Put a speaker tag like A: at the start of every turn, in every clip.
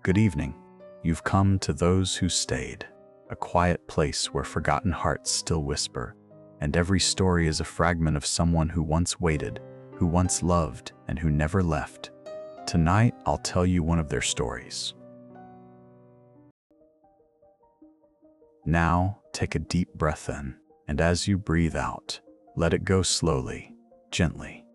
A: Good evening. You've come to those who stayed, a quiet place where forgotten hearts still whisper, and every story is a fragment of someone who once waited, who once loved, and who never left. Tonight, I'll tell you one of their stories. Now, take a deep breath in, and as you breathe out, let it go slowly, gently.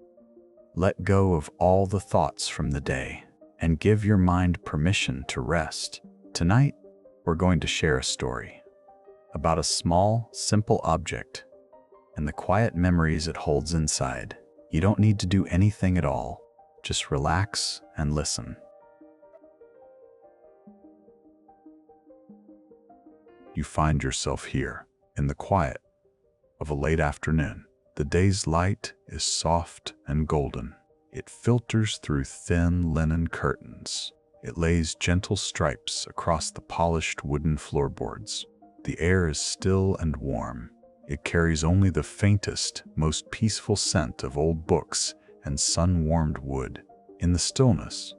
A: Let go of all the thoughts from the day, and give your mind permission to rest. Tonight, we're going to share a story about a small, simple object and the quiet memories it holds inside. You don't need to do anything at all. Just relax and listen. You find yourself here in the quiet of a late afternoon. The day's light is soft and golden. It filters through thin linen curtains. It lays gentle stripes across the polished wooden floorboards. The air is still and warm. It carries only the faintest, most peaceful scent of old books and sun-warmed wood. In the stillness,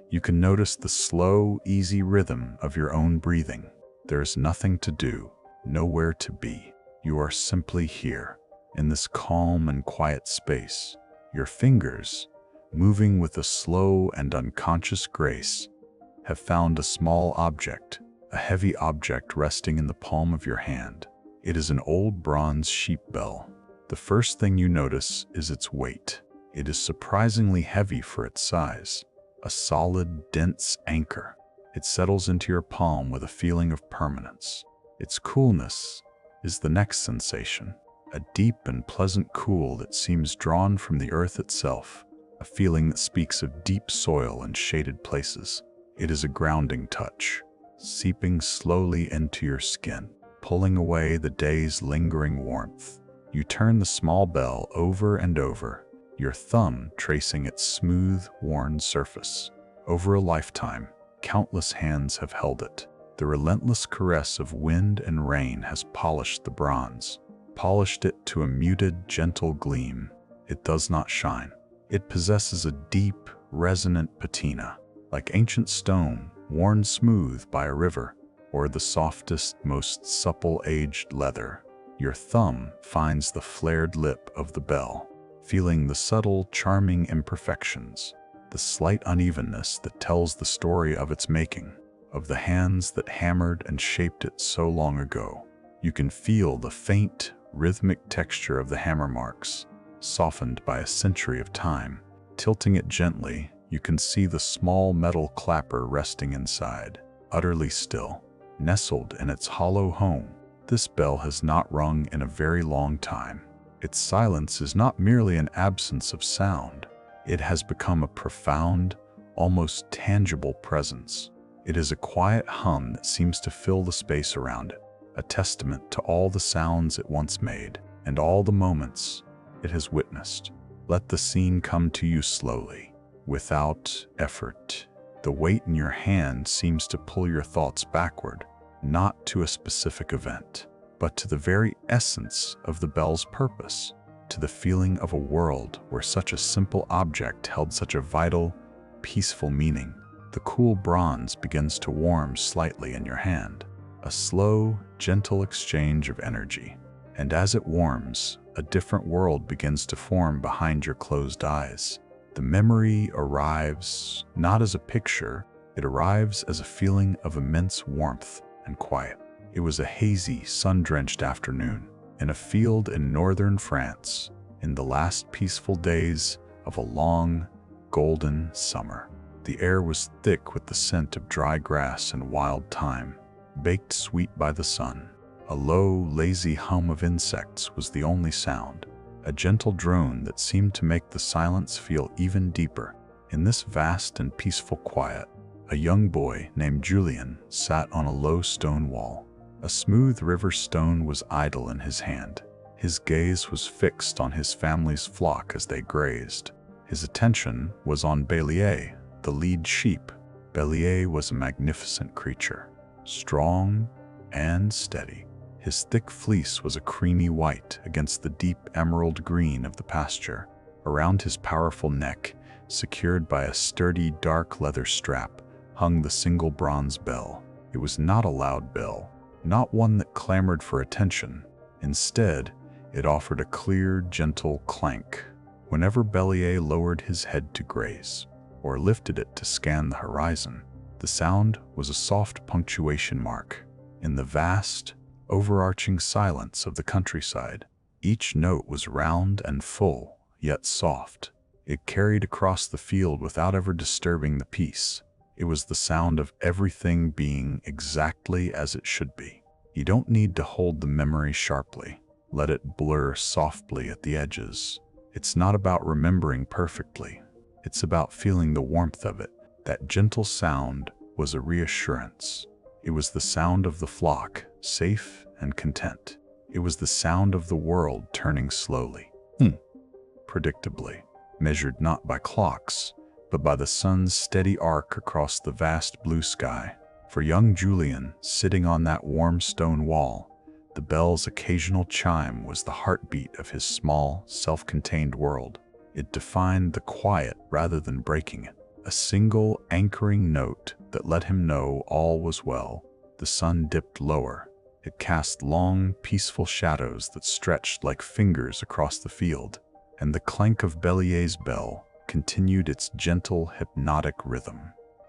A: you can notice the slow, easy rhythm of your own breathing. There is nothing to do, nowhere to be. You are simply here, in this calm and quiet space. Your fingers, moving with a slow and unconscious grace, have found a small object, a heavy object resting in the palm of your hand. It is an old bronze sheep bell. The first thing you notice is its weight. It is surprisingly heavy for its size, a solid, dense anchor. It settles into your palm with a feeling of permanence. Its coolness is the next sensation, a deep and pleasant cool that seems drawn from the earth itself, a feeling that speaks of deep soil and shaded places. It is a grounding touch, seeping slowly into your skin, pulling away the day's lingering warmth. You turn the small bell over and over, your thumb tracing its smooth, worn surface. Over a lifetime, countless hands have held it. The relentless caress of wind and rain has polished the bronze, polished it to a muted, gentle gleam. It does not shine. It possesses a deep, resonant patina, like ancient stone worn smooth by a river, or the softest, most supple aged leather. Your thumb finds the flared lip of the bell, feeling the subtle, charming imperfections, the slight unevenness that tells the story of its making, of the hands that hammered and shaped it so long ago. You can feel the faint, rhythmic texture of the hammer marks, softened by a century of time. Tilting it gently, you can see the small metal clapper resting inside, utterly still, nestled in its hollow home. This bell has not rung in a very long time. Its silence is not merely an absence of sound. It has become a profound, almost tangible presence. It is a quiet hum that seems to fill the space around it, a testament to all the sounds it once made and all the moments it has witnessed. Let the scene come to you slowly, without effort. The weight in your hand seems to pull your thoughts backward, not to a specific event, but to the very essence of the bell's purpose, to the feeling of a world where such a simple object held such a vital, peaceful meaning. The cool bronze begins to warm slightly in your hand, a slow, gentle exchange of energy. And as it warms, a different world begins to form behind your closed eyes. The memory arrives not as a picture, it arrives as a feeling of immense warmth and quiet. It was a hazy, sun-drenched afternoon in a field in northern France, in the last peaceful days of a long, golden summer. The air was thick with the scent of dry grass and wild thyme, baked sweet by the sun. A low, lazy hum of insects was the only sound, a gentle drone that seemed to make the silence feel even deeper. In this vast and peaceful quiet, a young boy named Julien sat on a low stone wall. A smooth river stone was idle in his hand. His gaze was fixed on his family's flock as they grazed. His attention was on Bélier, the lead sheep. Bélier was a magnificent creature, strong and steady. His thick fleece was a creamy white against the deep emerald green of the pasture. Around his powerful neck, secured by a sturdy dark leather strap, hung the single bronze bell. It was not a loud bell, not one that clamored for attention. Instead, it offered a clear, gentle clank. Whenever Bellier lowered his head to graze, or lifted it to scan the horizon, the sound was a soft punctuation mark in the vast, overarching silence of the countryside. Each note was round and full, yet soft. It carried across the field without ever disturbing the peace. It was the sound of everything being exactly as it should be. You don't need to hold the memory sharply. Let it blur softly at the edges. It's not about remembering perfectly. It's about feeling the warmth of it. That gentle sound was a reassurance. It was the sound of the flock, safe and content. It was the sound of the world turning slowly, predictably, measured not by clocks, but by the sun's steady arc across the vast blue sky. For young Julian, sitting on that warm stone wall, the bell's occasional chime was the heartbeat of his small, self-contained world. It defined the quiet rather than breaking it. A single anchoring note that let him know all was well. The sun dipped lower. It cast long, peaceful shadows that stretched like fingers across the field, and the clank of Bellier's bell continued its gentle, hypnotic rhythm,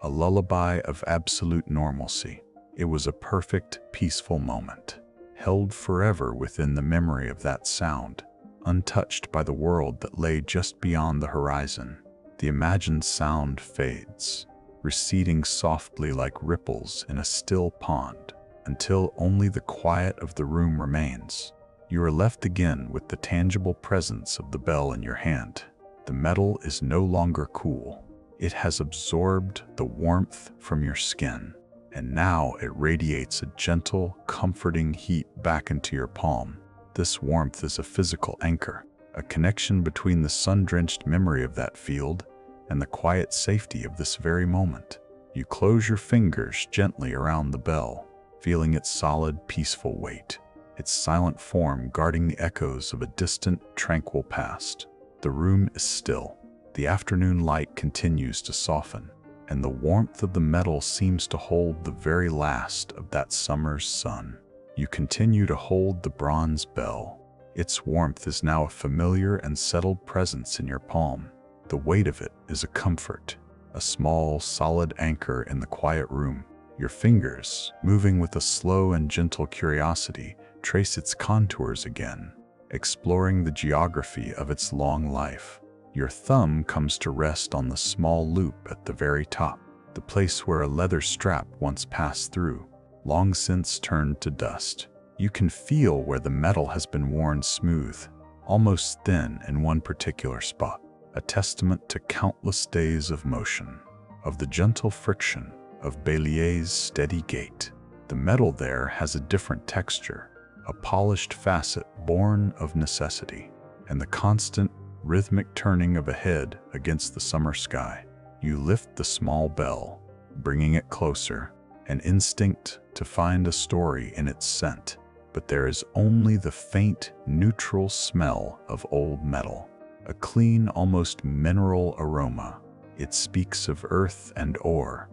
A: a lullaby of absolute normalcy. It was a perfect, peaceful moment, held forever within the memory of that sound, untouched by the world that lay just beyond the horizon. The imagined sound fades, receding softly like ripples in a still pond, until only the quiet of the room remains. You are left again with the tangible presence of the bell in your hand. The metal is no longer cool. It has absorbed the warmth from your skin, and now it radiates a gentle, comforting heat back into your palm. This warmth is a physical anchor, a connection between the sun-drenched memory of that field and the quiet safety of this very moment. You close your fingers gently around the bell, feeling its solid, peaceful weight, its silent form guarding the echoes of a distant, tranquil past. The room is still. The afternoon light continues to soften, and the warmth of the metal seems to hold the very last of that summer's sun. You continue to hold the bronze bell. Its warmth is now a familiar and settled presence in your palm. The weight of it is a comfort, a small, solid anchor in the quiet room. Your fingers, moving with a slow and gentle curiosity, trace its contours again, exploring the geography of its long life. Your thumb comes to rest on the small loop at the very top, the place where a leather strap once passed through, long since turned to dust. You can feel where the metal has been worn smooth, almost thin in one particular spot, a testament to countless days of motion, of the gentle friction of Bellier's steady gait. The metal there has a different texture, a polished facet born of necessity, and the constant, rhythmic turning of a head against the summer sky. You lift the small bell, bringing it closer, an instinct to find a story in its scent, but there is only the faint, neutral smell of old metal, a clean, almost mineral aroma. It speaks of earth and ore,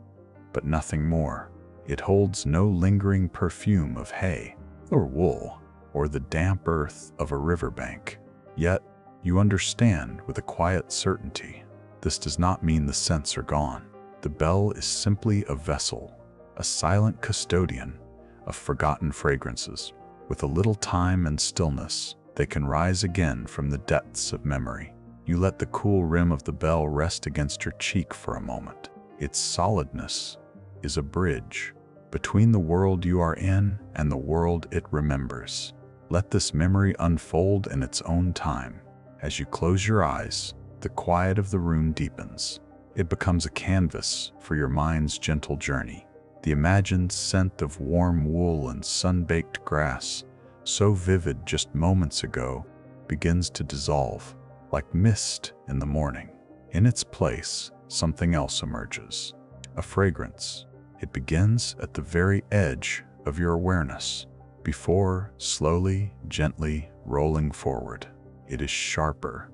A: but nothing more. It holds no lingering perfume of hay or wool or the damp earth of a riverbank. Yet, you understand with a quiet certainty, this does not mean the scents are gone. The bell is simply a vessel, a silent custodian of forgotten fragrances. With a little time and stillness, they can rise again from the depths of memory. You let the cool rim of the bell rest against your cheek for a moment. Its solidness is a bridge between the world you are in and the world it remembers. Let this memory unfold in its own time. As you close your eyes, the quiet of the room deepens. It becomes a canvas for your mind's gentle journey. The imagined scent of warm wool and sun-baked grass, so vivid just moments ago, begins to dissolve, like mist in the morning. In its place, something else emerges, a fragrance. It begins at the very edge of your awareness, before slowly, gently rolling forward. It is sharper,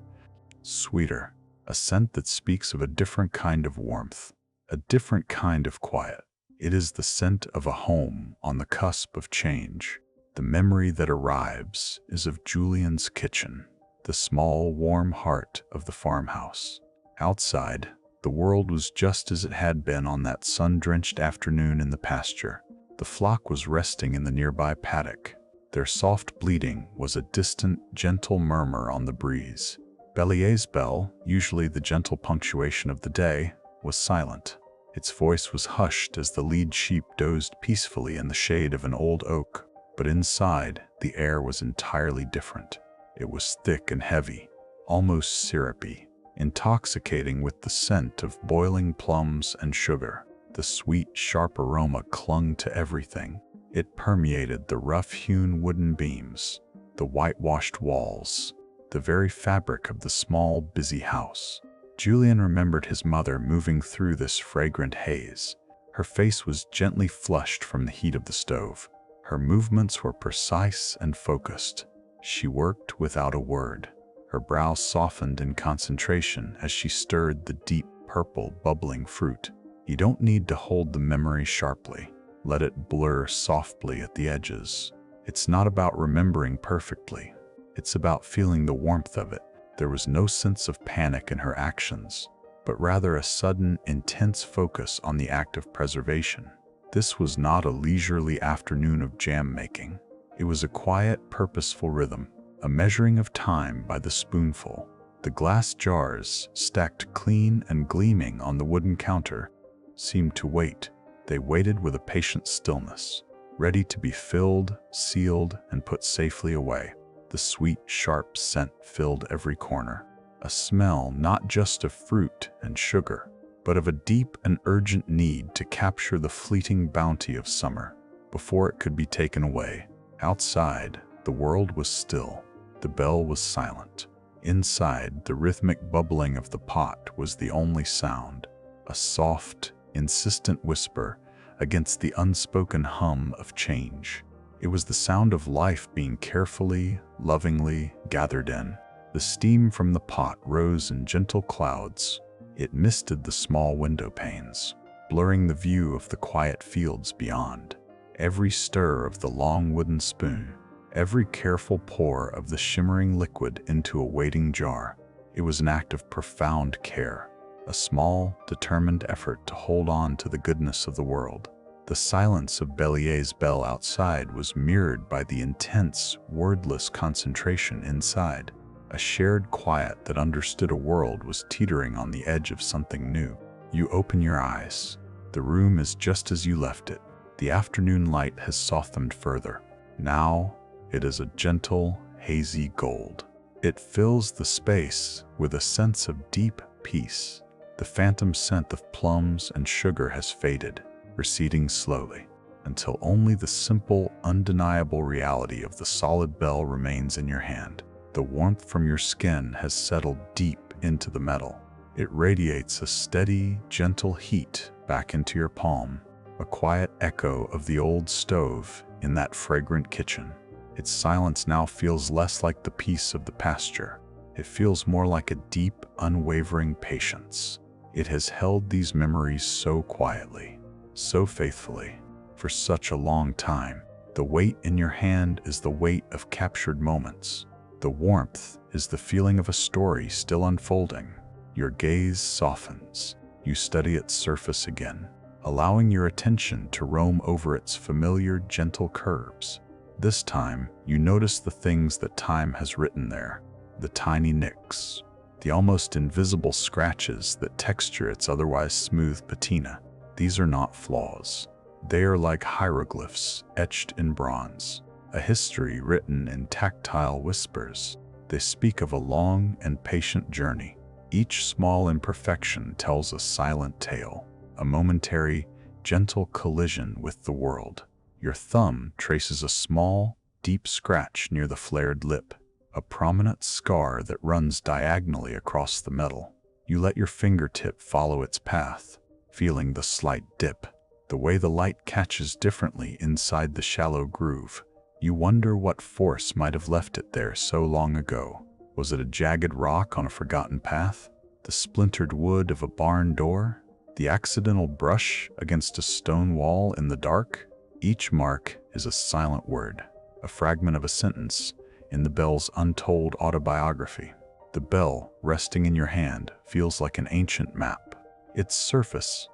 A: sweeter, a scent that speaks of a different kind of warmth, a different kind of quiet. It is the scent of a home on the cusp of change. The memory that arrives is of Julian's kitchen, the small, warm heart of the farmhouse. Outside, the world was just as it had been on that sun-drenched afternoon in the pasture. The flock was resting in the nearby paddock. Their soft bleating was a distant, gentle murmur on the breeze. Bellier's bell, usually the gentle punctuation of the day, was silent. Its voice was hushed as the lead sheep dozed peacefully in the shade of an old oak. But inside, the air was entirely different. It was thick and heavy, almost syrupy, intoxicating with the scent of boiling plums and sugar. The sweet, sharp aroma clung to everything. It permeated the rough-hewn wooden beams, the whitewashed walls, the very fabric of the small, busy house. Julian remembered his mother moving through this fragrant haze. Her face was gently flushed from the heat of the stove. Her movements were precise and focused. She worked without a word. Her brow softened in concentration as she stirred the deep purple bubbling fruit. You don't need to hold the memory sharply. Let it blur softly at the edges. It's not about remembering perfectly. It's about feeling the warmth of it. There was no sense of panic in her actions, but rather a sudden, intense focus on the act of preservation. This was not a leisurely afternoon of jam making. It was a quiet, purposeful rhythm, a measuring of time by the spoonful. The glass jars, stacked clean and gleaming on the wooden counter, seemed to wait. They waited with a patient stillness, ready to be filled, sealed, and put safely away. The sweet, sharp scent filled every corner, a smell not just of fruit and sugar, but of a deep and urgent need to capture the fleeting bounty of summer before it could be taken away. Outside, the world was still. The bell was silent. Inside, the rhythmic bubbling of the pot was the only sound, a soft, insistent whisper against the unspoken hum of change. It was the sound of life being carefully, lovingly gathered in. The steam from the pot rose in gentle clouds. It misted the small window panes, blurring the view of the quiet fields beyond. Every stir of the long wooden spoon, every careful pour of the shimmering liquid into a waiting jar, it was an act of profound care, a small, determined effort to hold on to the goodness of the world. The silence of Bellier's bell outside was mirrored by the intense, wordless concentration inside, a shared quiet that understood a world was teetering on the edge of something new. You open your eyes. The room is just as you left it. The afternoon light has softened further. Now, it is a gentle, hazy gold. It fills the space with a sense of deep peace. The phantom scent of plums and sugar has faded, receding slowly, until only the simple, undeniable reality of the solid bell remains in your hand. The warmth from your skin has settled deep into the metal. It radiates a steady, gentle heat back into your palm, a quiet echo of the old stove in that fragrant kitchen. Its silence now feels less like the peace of the pasture. It feels more like a deep, unwavering patience. It has held these memories so quietly, so faithfully, for such a long time. The weight in your hand is the weight of captured moments. The warmth is the feeling of a story still unfolding. Your gaze softens. You study its surface again, allowing your attention to roam over its familiar, gentle curves. This time, you notice the things that time has written there, the tiny nicks, the almost invisible scratches that texture its otherwise smooth patina. These are not flaws. They are like hieroglyphs etched in bronze, a history written in tactile whispers. They speak of a long and patient journey. Each small imperfection tells a silent tale, a momentary, gentle collision with the world. Your thumb traces a small, deep scratch near the flared lip, a prominent scar that runs diagonally across the metal. You let your fingertip follow its path, feeling the slight dip, the way the light catches differently inside the shallow groove. You wonder what force might have left it there so long ago. Was it a jagged rock on a forgotten path? The splintered wood of a barn door? the accidental brush against a stone wall in the dark. Each mark is a silent word, a fragment of a sentence in the bell's untold autobiography. The bell, resting in your hand, feels like an ancient map. Its surface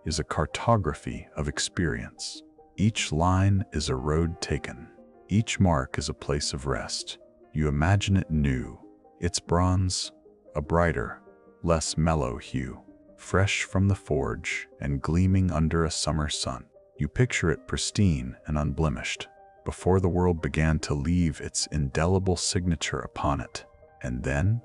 A: is a cartography of experience. Each line is a road taken. Each mark is a place of rest. You imagine it new, its bronze, a brighter, less mellow hue, fresh from the forge and gleaming under a summer sun. You picture it pristine and unblemished, before the world began to leave its indelible signature upon it. And then,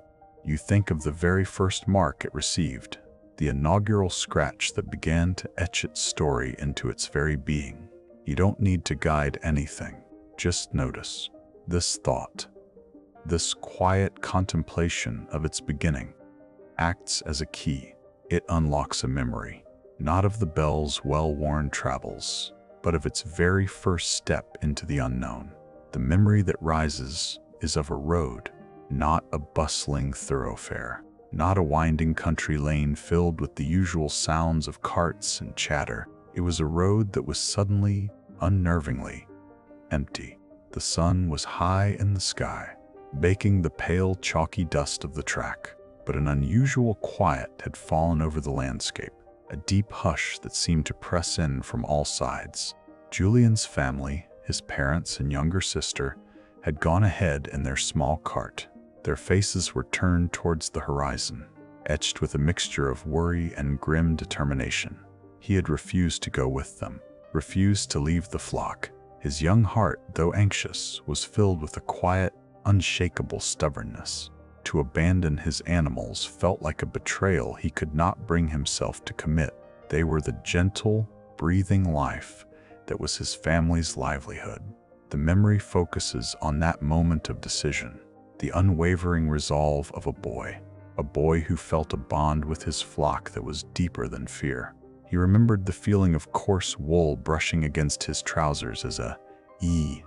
A: you think of the very first mark it received, the inaugural scratch that began to etch its story into its very being. You don't need to guide anything, just notice. This thought, this quiet contemplation of its beginning, acts as a key. It unlocks a memory, not of the bell's well-worn travels, but of its very first step into the unknown. The memory that rises is of a road, not a bustling thoroughfare, not a winding country lane filled with the usual sounds of carts and chatter. It was a road that was suddenly, unnervingly, empty. The sun was high in the sky, baking the pale, chalky dust of the track, but an unusual quiet had fallen over the landscape, a deep hush that seemed to press in from all sides. Julian's family, his parents and younger sister, had gone ahead in their small cart. Their faces were turned towards the horizon, etched with a mixture of worry and grim determination. He had refused to go with them, refused to leave the flock. His young heart, though anxious, was filled with a quiet, unshakable stubbornness. To abandon his animals felt like a betrayal he could not bring himself to commit. They were the gentle, breathing life that was his family's livelihood. The memory focuses on that moment of decision, the unwavering resolve of a boy who felt a bond with his flock that was deeper than fear. He remembered the feeling of coarse wool brushing against his trousers as a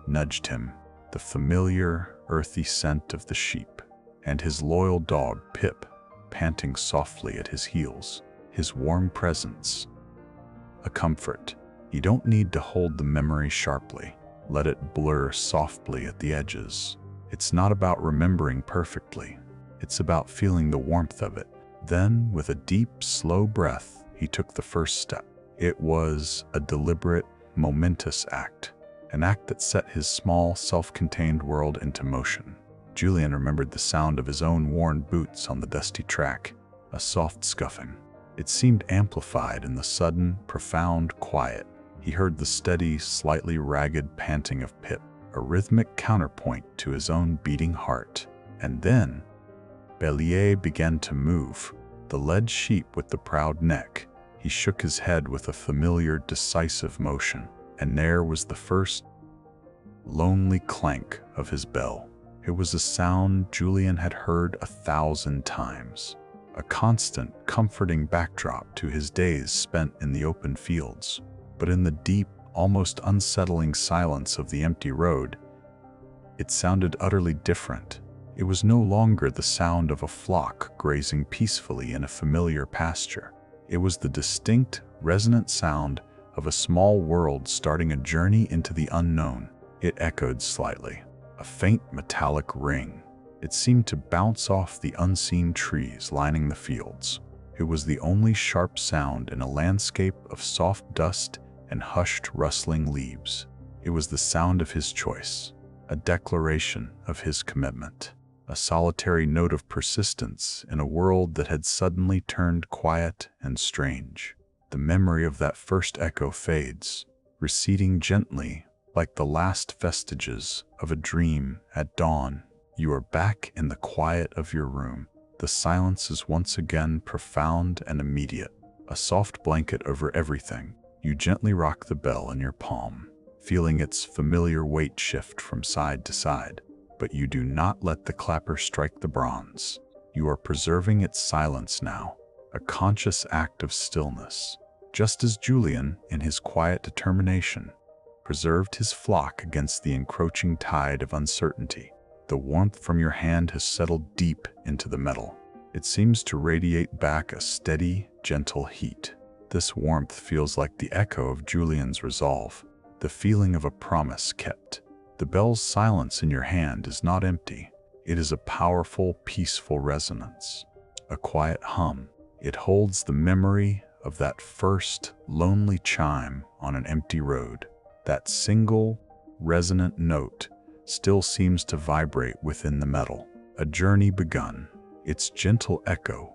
A: nudged him, the familiar, earthy scent of the sheep, and his loyal dog, Pip, panting softly at his heels, his warm presence, a comfort. You don't need to hold the memory sharply. Let it blur softly at the edges. It's not about remembering perfectly. It's about feeling the warmth of it. Then, with a deep, slow breath, he took the first step. It was a deliberate, momentous act, an act that set his small, self-contained world into motion. Julian remembered the sound of his own worn boots on the dusty track, a soft scuffing. It seemed amplified in the sudden, profound quiet. He heard the steady, slightly ragged panting of Pip, a rhythmic counterpoint to his own beating heart. And then, Bellier began to move, the led sheep with the proud neck. He shook his head with a familiar, decisive motion, and there was the first lonely clank of his bell. It was a sound Julian had heard 1,000 times, a constant, comforting backdrop to his days spent in the open fields. But in the deep, almost unsettling silence of the empty road, it sounded utterly different. It was no longer the sound of a flock grazing peacefully in a familiar pasture. It was the distinct, resonant sound of a small world starting a journey into the unknown. It echoed slightly, a faint metallic ring. It seemed to bounce off the unseen trees lining the fields. It was the only sharp sound in a landscape of soft dust and hushed, rustling leaves. It was the sound of his choice, a declaration of his commitment, a solitary note of persistence in a world that had suddenly turned quiet and strange. The memory of that first echo fades, receding gently like the last vestiges of a dream at dawn. You are back in the quiet of your room. The silence is once again profound and immediate, a soft blanket over everything. You gently rock the bell in your palm, feeling its familiar weight shift from side to side. But you do not let the clapper strike the bronze. You are preserving its silence now, a conscious act of stillness, just as Julian, in his quiet determination, preserved his flock against the encroaching tide of uncertainty. The warmth from your hand has settled deep into the metal. It seems to radiate back a steady, gentle heat, This warmth feels like the echo of Julian's resolve, the feeling of a promise kept. The bell's silence in your hand is not empty. It is a powerful, peaceful resonance, a quiet hum. It holds the memory of that first lonely chime on an empty road. That single, resonant note still seems to vibrate within the metal. A journey begun, its gentle echo,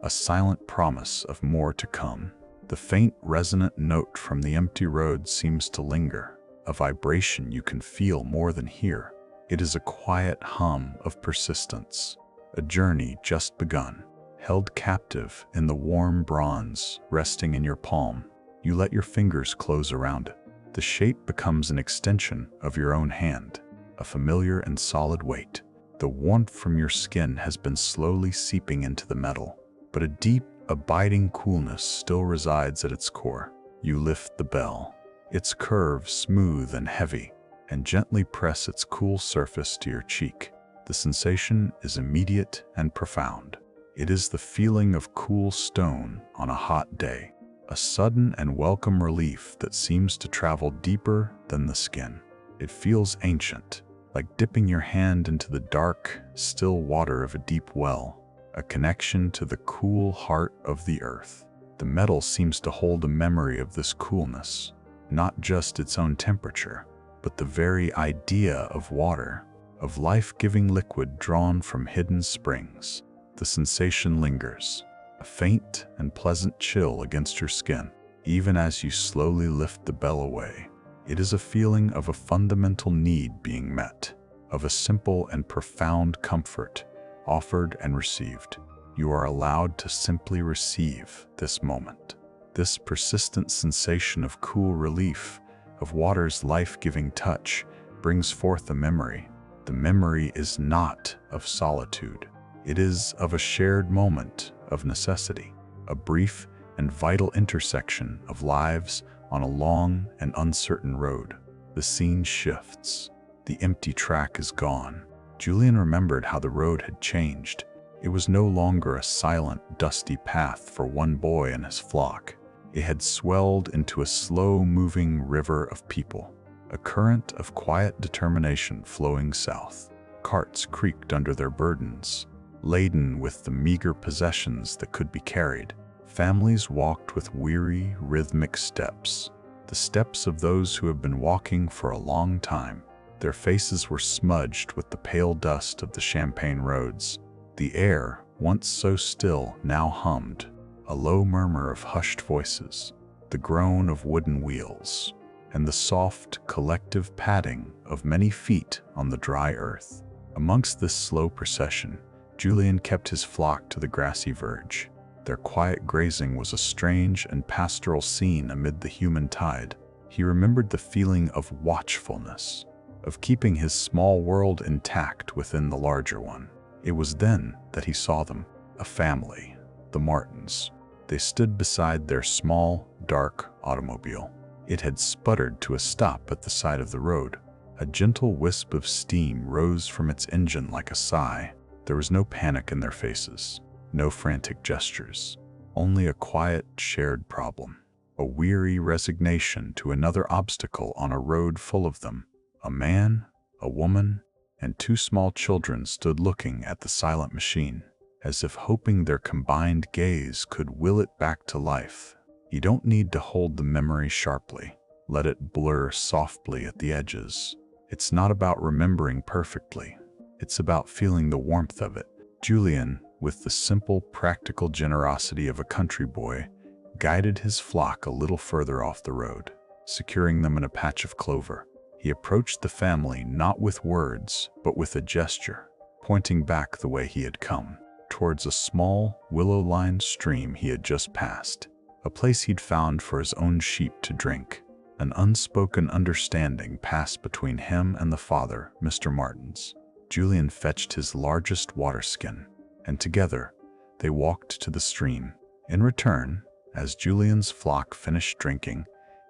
A: a silent promise of more to come. The faint, resonant note from the empty road seems to linger, a vibration you can feel more than hear. It is a quiet hum of persistence, a journey just begun, held captive in the warm bronze resting in your palm. You let your fingers close around it. The shape becomes an extension of your own hand, a familiar and solid weight. The warmth from your skin has been slowly seeping into the metal, but a deep, abiding coolness still resides at its core. You lift the bell, its curve smooth and heavy, and gently press its cool surface to your cheek. The sensation is immediate and profound. It is the feeling of cool stone on a hot day, a sudden and welcome relief that seems to travel deeper than the skin. It feels ancient, like dipping your hand into the dark, still water of a deep well, a connection to the cool heart of the earth. The metal seems to hold a memory of this coolness, not just its own temperature, but the very idea of water, of life-giving liquid drawn from hidden springs. The sensation lingers, a faint and pleasant chill against your skin, even as you slowly lift the bell away. It is a feeling of a fundamental need being met, of a simple and profound comfort offered and received. You are allowed to simply receive this moment. This persistent sensation of cool relief, of water's life-giving touch, brings forth a memory. The memory is not of solitude. It is of a shared moment of necessity, a brief and vital intersection of lives on a long and uncertain road. The scene shifts. The empty track is gone. Julian remembered how the road had changed. It was no longer a silent, dusty path for one boy and his flock. It had swelled into a slow-moving river of people, a current of quiet determination flowing south. Carts creaked under their burdens, laden with the meager possessions that could be carried. Families walked with weary, rhythmic steps, the steps of those who have been walking for a long time. Their faces were smudged with the pale dust of the champagne roads. The air, once so still, now hummed, a low murmur of hushed voices, the groan of wooden wheels, and the soft, collective padding of many feet on the dry earth. Amongst this slow procession, Julian kept his flock to the grassy verge. Their quiet grazing was a strange and pastoral scene amid the human tide. He remembered the feeling of watchfulness, of keeping his small world intact within the larger one. It was then that he saw them, a family, the Martins. They stood beside their small, dark automobile. It had sputtered to a stop at the side of the road. A gentle wisp of steam rose from its engine like a sigh. There was no panic in their faces, no frantic gestures, only a quiet, shared problem, a weary resignation to another obstacle on a road full of them. A man, a woman, and two small children stood looking at the silent machine, as if hoping their combined gaze could will it back to life. You don't need to hold the memory sharply. Let it blur softly at the edges. It's not about remembering perfectly. It's about feeling the warmth of it. Julian, with the simple, practical generosity of a country boy, guided his flock a little further off the road, securing them in a patch of clover. He approached the family not with words, but with a gesture, pointing back the way he had come, towards a small, willow-lined stream he had just passed, a place he'd found for his own sheep to drink. An unspoken understanding passed between him and the father, Mr. Martins. Julian fetched his largest water skin, and together they walked to the stream. In return, as Julian's flock finished drinking,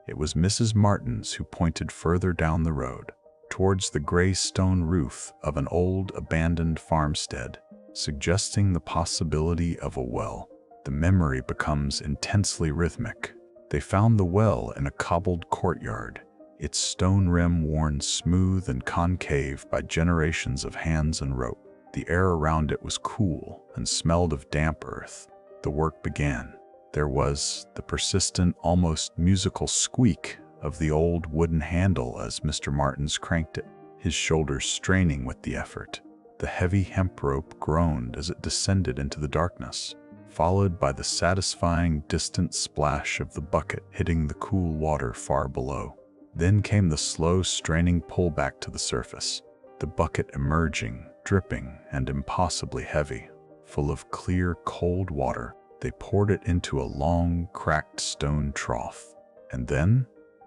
A: it was Mrs. Martins who pointed further down the road, towards the gray stone roof of an old abandoned farmstead, suggesting the possibility of a well. The memory becomes intensely rhythmic. They found the well in a cobbled courtyard, its stone rim worn smooth and concave by generations of hands and rope. The air around it was cool and smelled of damp earth. The work began. There was the persistent, almost musical squeak of the old wooden handle as Mr. Martins cranked it, his shoulders straining with the effort. The heavy hemp rope groaned as it descended into the darkness, followed by the satisfying distant splash of the bucket hitting the cool water far below. Then came the slow, straining pull back to the surface, the bucket emerging, dripping and impossibly heavy. Full of clear, cold water, they poured it into a long, cracked stone trough. And then,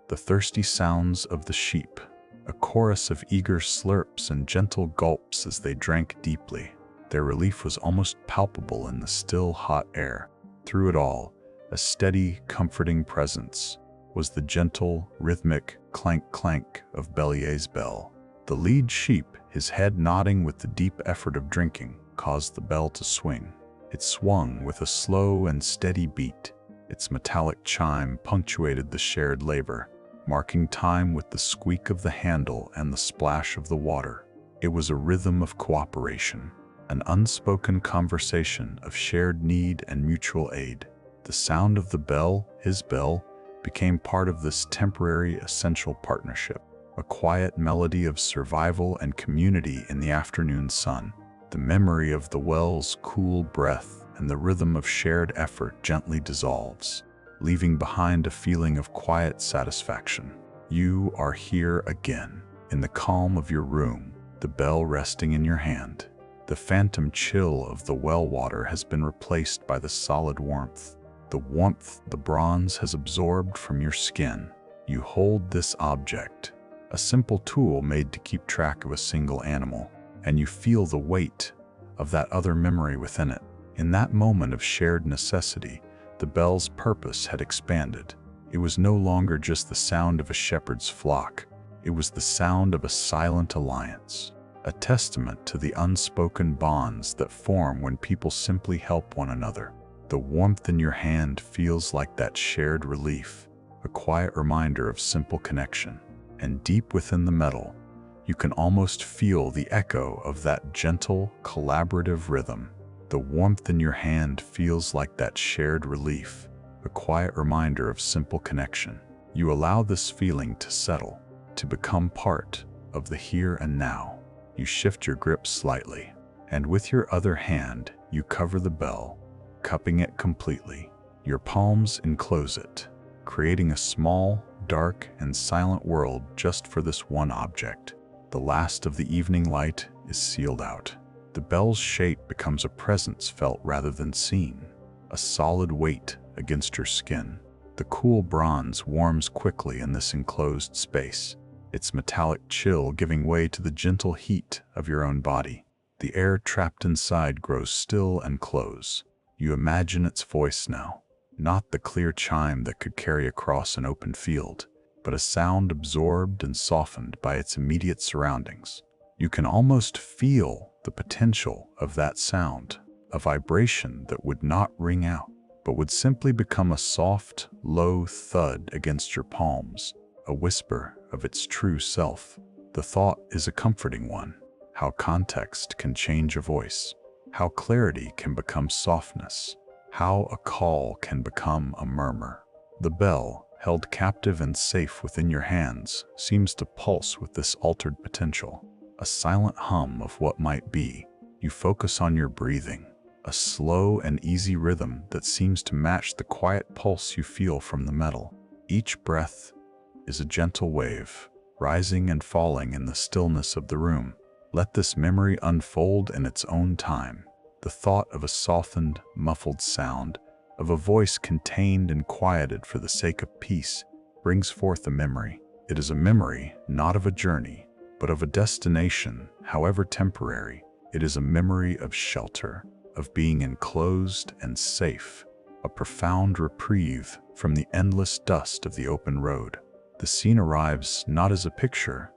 A: the thirsty sounds of the sheep, a chorus of eager slurps and gentle gulps as they drank deeply. Their relief was almost palpable in the still, hot air. Through it all, a steady, comforting presence was the gentle, rhythmic clank-clank of Bellier's bell. The lead sheep, his head nodding with the deep effort of drinking, caused the bell to swing. It swung with a slow and steady beat. Its metallic chime punctuated the shared labor, marking time with the squeak of the handle and the splash of the water. It was a rhythm of cooperation, an unspoken conversation of shared need and mutual aid. The sound of the bell, his bell, became part of this temporary, essential partnership, a quiet melody of survival and community in the afternoon sun. The memory of the well's cool breath and the rhythm of shared effort gently dissolves, leaving behind a feeling of quiet satisfaction. You are here again, in the calm of your room, the bell resting in your hand. The phantom chill of the well water has been replaced by the solid warmth. The warmth the bronze has absorbed from your skin. You hold this object, a simple tool made to keep track of a single animal, and you feel the weight of that other memory within it. In that moment of shared necessity, the bell's purpose had expanded. It was no longer just the sound of a shepherd's flock. It was the sound of a silent alliance, a testament to the unspoken bonds that form when people simply help one another. The warmth in your hand feels like that shared relief, a quiet reminder of simple connection. And deep within the metal, you can almost feel the echo of that gentle, collaborative rhythm. The warmth in your hand feels like that shared relief, a quiet reminder of simple connection. You allow this feeling to settle, to become part of the here and now. You shift your grip slightly, and with your other hand, you cover the bell, cupping it completely. Your palms enclose it, creating a small, dark, and silent world just for this one object. The last of the evening light is sealed out. The bell's shape becomes a presence felt rather than seen, a solid weight against your skin. The cool bronze warms quickly in this enclosed space, its metallic chill giving way to the gentle heat of your own body. The air trapped inside grows still and close. You imagine its voice now, not the clear chime that could carry across an open field, but a sound absorbed and softened by its immediate surroundings. You can almost feel the potential of that sound, a vibration that would not ring out, but would simply become a soft, low thud against your palms, a whisper of its true self. The thought is a comforting one, how context can change a voice, how clarity can become softness, how a call can become a murmur. The bell, held captive and safe within your hands, seems to pulse with this altered potential, a silent hum of what might be. You focus on your breathing, a slow and easy rhythm that seems to match the quiet pulse you feel from the metal. Each breath is a gentle wave, rising and falling in the stillness of the room. Let this memory unfold in its own time. The thought of a softened, muffled sound, of a voice contained and quieted for the sake of peace, brings forth a memory. It is a memory not of a journey, but of a destination, however temporary. It is a memory of shelter, of being enclosed and safe, a profound reprieve from the endless dust of the open road. The scene arrives not as a picture,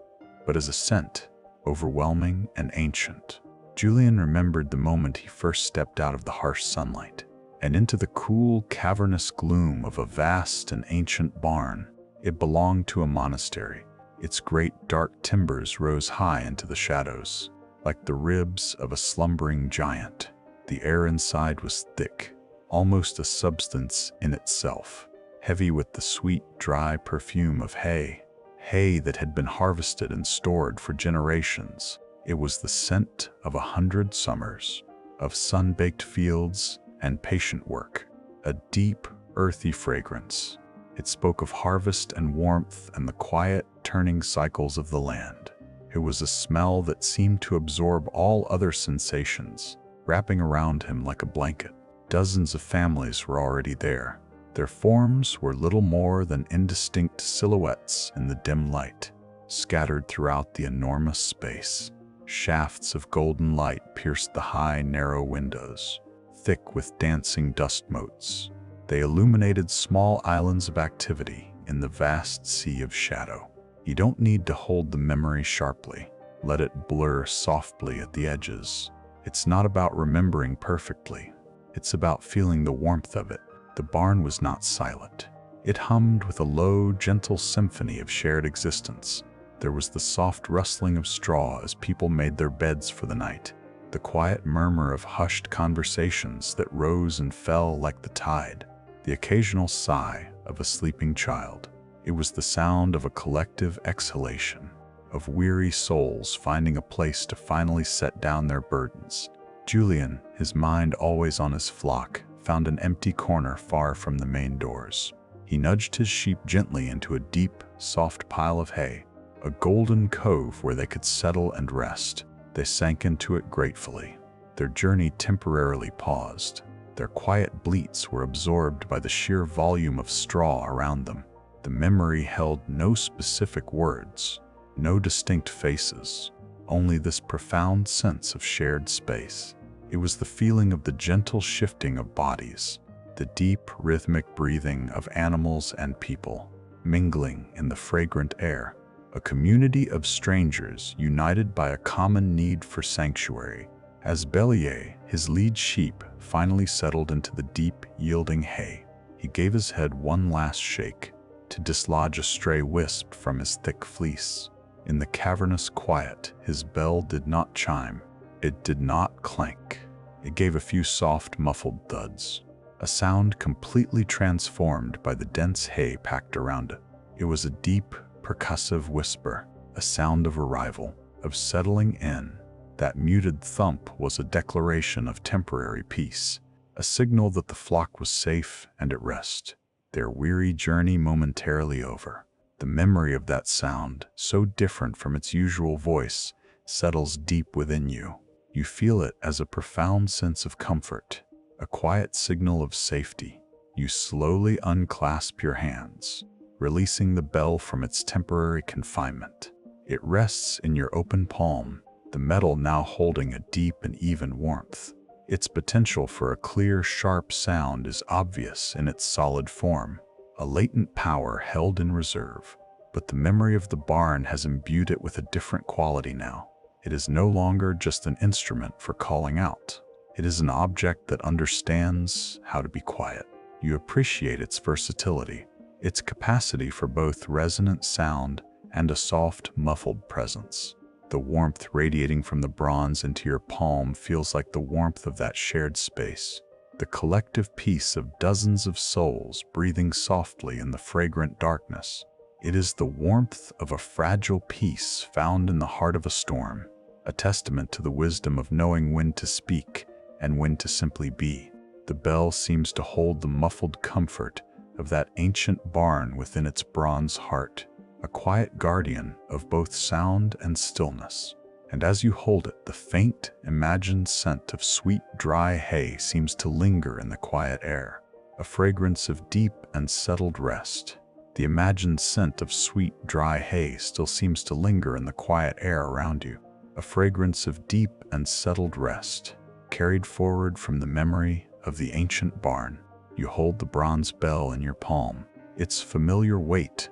A: but as a scent, overwhelming and ancient. Julian remembered the moment he first stepped out of the harsh sunlight. and into the cool, cavernous gloom of a vast and ancient barn. It belonged to a monastery. Its great dark timbers rose high into the shadows, like the ribs of a slumbering giant. The air inside was thick, almost a substance in itself, heavy with the sweet, dry perfume of hay that had been harvested and stored for generations. It was the scent of 100 summers, of sun-baked fields and patient work, a deep, earthy fragrance. It spoke of harvest and warmth and the quiet, turning cycles of the land. It was a smell that seemed to absorb all other sensations, wrapping around him like a blanket. Dozens of families were already there. Their forms were little more than indistinct silhouettes in the dim light, scattered throughout the enormous space. Shafts of golden light pierced the high, narrow windows, thick with dancing dust motes. They illuminated small islands of activity in the vast sea of shadow. You don't need to hold the memory sharply. Let it blur softly at the edges. It's not about remembering perfectly. It's about feeling the warmth of it. The barn was not silent. It hummed with a low, gentle symphony of shared existence. There was the soft rustling of straw as people made their beds for the night, the quiet murmur of hushed conversations that rose and fell like the tide, the occasional sigh of a sleeping child. It was the sound of a collective exhalation, of weary souls finding a place to finally set down their burdens. Julian, his mind always on his flock, found an empty corner far from the main doors. He nudged his sheep gently into a deep, soft pile of hay, a golden cove where they could settle and rest. They sank into it gratefully. Their journey temporarily paused. Their quiet bleats were absorbed by the sheer volume of straw around them. The memory held no specific words, no distinct faces, only this profound sense of shared space. It was the feeling of the gentle shifting of bodies, the deep, rhythmic breathing of animals and people, mingling in the fragrant air. A community of strangers united by a common need for sanctuary. As Bellier, his lead sheep, finally settled into the deep, yielding hay, he gave his head one last shake to dislodge a stray wisp from his thick fleece. In the cavernous quiet, his bell did not chime. It did not clank. It gave a few soft, muffled thuds, a sound completely transformed by the dense hay packed around it. It was a deep, percussive whisper, a sound of arrival, of settling in. That muted thump was a declaration of temporary peace, a signal that the flock was safe and at rest, their weary journey momentarily over. The memory of that sound, so different from its usual voice, settles deep within you. You feel it as a profound sense of comfort, a quiet signal of safety. You slowly unclasp your hands, releasing the bell from its temporary confinement. It rests in your open palm, the metal now holding a deep and even warmth. Its potential for a clear, sharp sound is obvious in its solid form, a latent power held in reserve. But the memory of the barn has imbued it with a different quality now. It is no longer just an instrument for calling out. It is an object that understands how to be quiet. You appreciate its versatility, its capacity for both resonant sound and a soft, muffled presence. The warmth radiating from the bronze into your palm feels like the warmth of that shared space, the collective peace of dozens of souls breathing softly in the fragrant darkness. It is the warmth of a fragile peace found in the heart of a storm, a testament to the wisdom of knowing when to speak and when to simply be. The bell seems to hold the muffled comfort of that ancient barn within its bronze heart, a quiet guardian of both sound and stillness. And as you hold it, the faint, imagined scent of sweet, dry hay seems to linger in the quiet air, a fragrance of deep and settled rest. The imagined scent of sweet, dry hay still seems to linger in the quiet air around you, a fragrance of deep and settled rest, carried forward from the memory of the ancient barn. You hold the bronze bell in your palm. Its familiar weight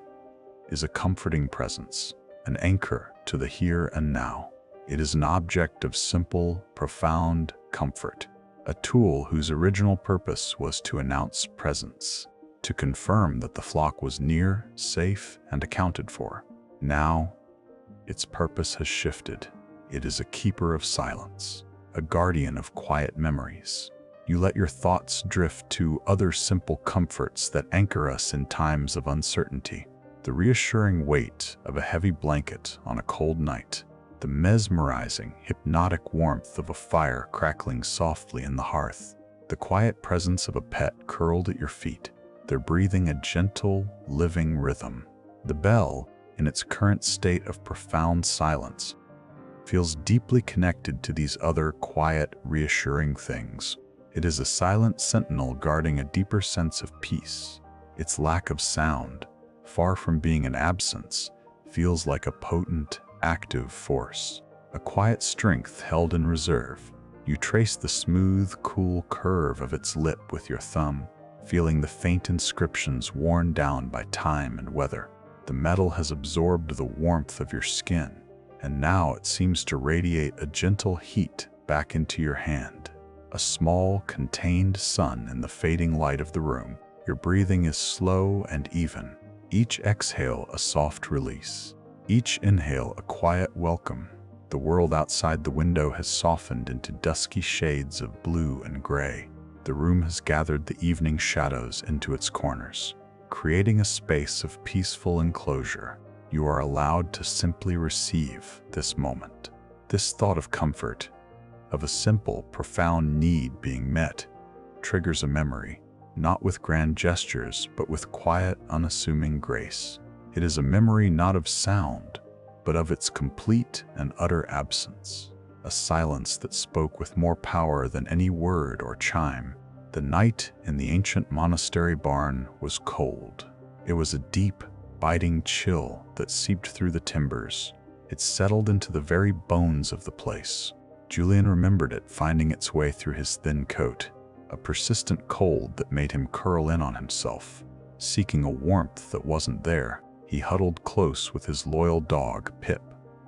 A: is a comforting presence, an anchor to the here and now. It is an object of simple, profound comfort, a tool whose original purpose was to announce presence, to confirm that the flock was near, safe, and accounted for. Now, its purpose has shifted. It is a keeper of silence, a guardian of quiet memories. You let your thoughts drift to other simple comforts that anchor us in times of uncertainty. The reassuring weight of a heavy blanket on a cold night, the mesmerizing, hypnotic warmth of a fire crackling softly in the hearth, the quiet presence of a pet curled at your feet, their breathing a gentle, living rhythm. The bell, in its current state of profound silence, feels deeply connected to these other quiet, reassuring things. It is a silent sentinel guarding a deeper sense of peace. Its lack of sound, far from being an absence, feels like a potent, active force, a quiet strength held in reserve. You trace the smooth, cool curve of its lip with your thumb, feeling the faint inscriptions worn down by time and weather. The metal has absorbed the warmth of your skin, and now it seems to radiate a gentle heat back into your hand. A small, contained sun in the fading light of the room. Your breathing is slow and even, each exhale a soft release, each inhale a quiet welcome. The world outside the window has softened into dusky shades of blue and gray. The room has gathered the evening shadows into its corners, creating a space of peaceful enclosure. You are allowed to simply receive this moment. This thought of comfort, of a simple, profound need being met, triggers a memory, not with grand gestures, but with quiet, unassuming grace. It is a memory not of sound, but of its complete and utter absence, a silence that spoke with more power than any word or chime. The night in the ancient monastery barn was cold. It was a deep, biting chill that seeped through the timbers. It settled into the very bones of the place. Julian remembered it finding its way through his thin coat, a persistent cold that made him curl in on himself. Seeking a warmth that wasn't there, he huddled close with his loyal dog, Pip,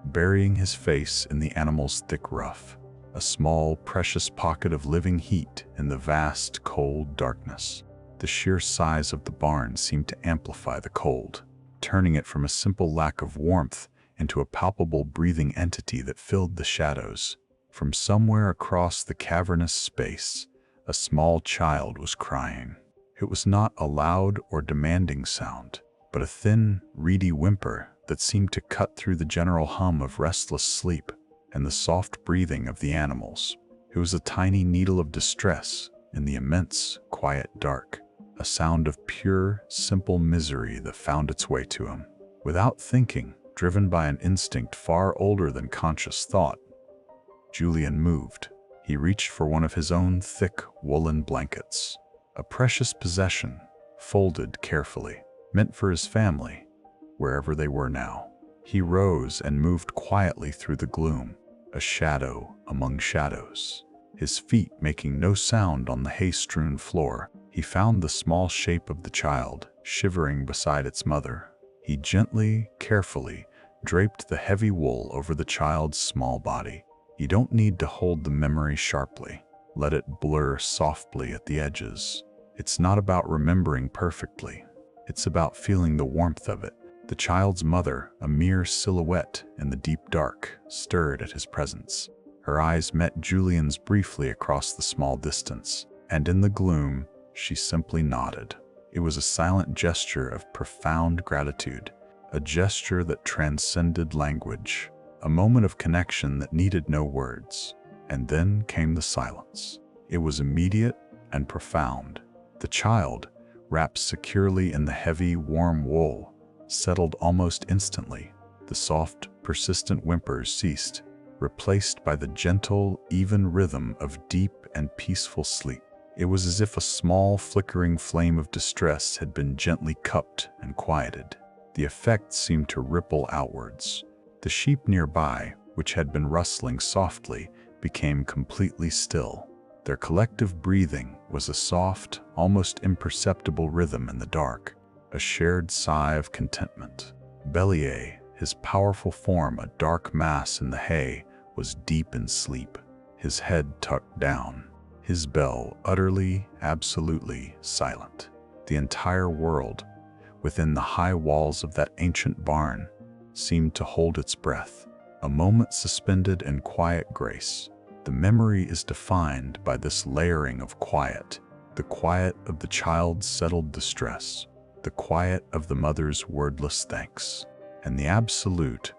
A: burying his face in the animal's thick ruff, a small, precious pocket of living heat in the vast, cold darkness. The sheer size of the barn seemed to amplify the cold, turning it from a simple lack of warmth into a palpable breathing entity that filled the shadows. From somewhere across the cavernous space, a small child was crying. It was not a loud or demanding sound, but a thin, reedy whimper that seemed to cut through the general hum of restless sleep and the soft breathing of the animals. It was a tiny needle of distress in the immense, quiet dark, a sound of pure, simple misery that found its way to him. Without thinking, driven by an instinct far older than conscious thought, Julian moved. He reached for one of his own thick woolen blankets, a precious possession, folded carefully, meant for his family, wherever they were now. He rose and moved quietly through the gloom, a shadow among shadows. His feet making no sound on the hay-strewn floor, he found the small shape of the child, shivering beside its mother. He gently, carefully, draped the heavy wool over the child's small body. You don't need to hold the memory sharply. Let it blur softly at the edges. It's not about remembering perfectly. It's about feeling the warmth of it. The child's mother, a mere silhouette in the deep dark, stirred at his presence. Her eyes met Julian's briefly across the small distance, and in the gloom, she simply nodded. It was a silent gesture of profound gratitude, a gesture that transcended language, a moment of connection that needed no words. And then came the silence. It was immediate and profound. The child, wrapped securely in the heavy, warm wool, settled almost instantly. The soft, persistent whimpers ceased, replaced by the gentle, even rhythm of deep and peaceful sleep. It was as if a small, flickering flame of distress had been gently cupped and quieted. The effect seemed to ripple outwards. The sheep nearby, which had been rustling softly, became completely still. Their collective breathing was a soft, almost imperceptible rhythm in the dark, a shared sigh of contentment. Bellier, his powerful form a dark mass in the hay, was deep in sleep, his head tucked down, his bell utterly, absolutely silent. The entire world, within the high walls of that ancient barn, seemed to hold its breath, a moment suspended in quiet grace. The memory is defined by this layering of quiet, the quiet of the child's settled distress, the quiet of the mother's wordless thanks, and the absolute,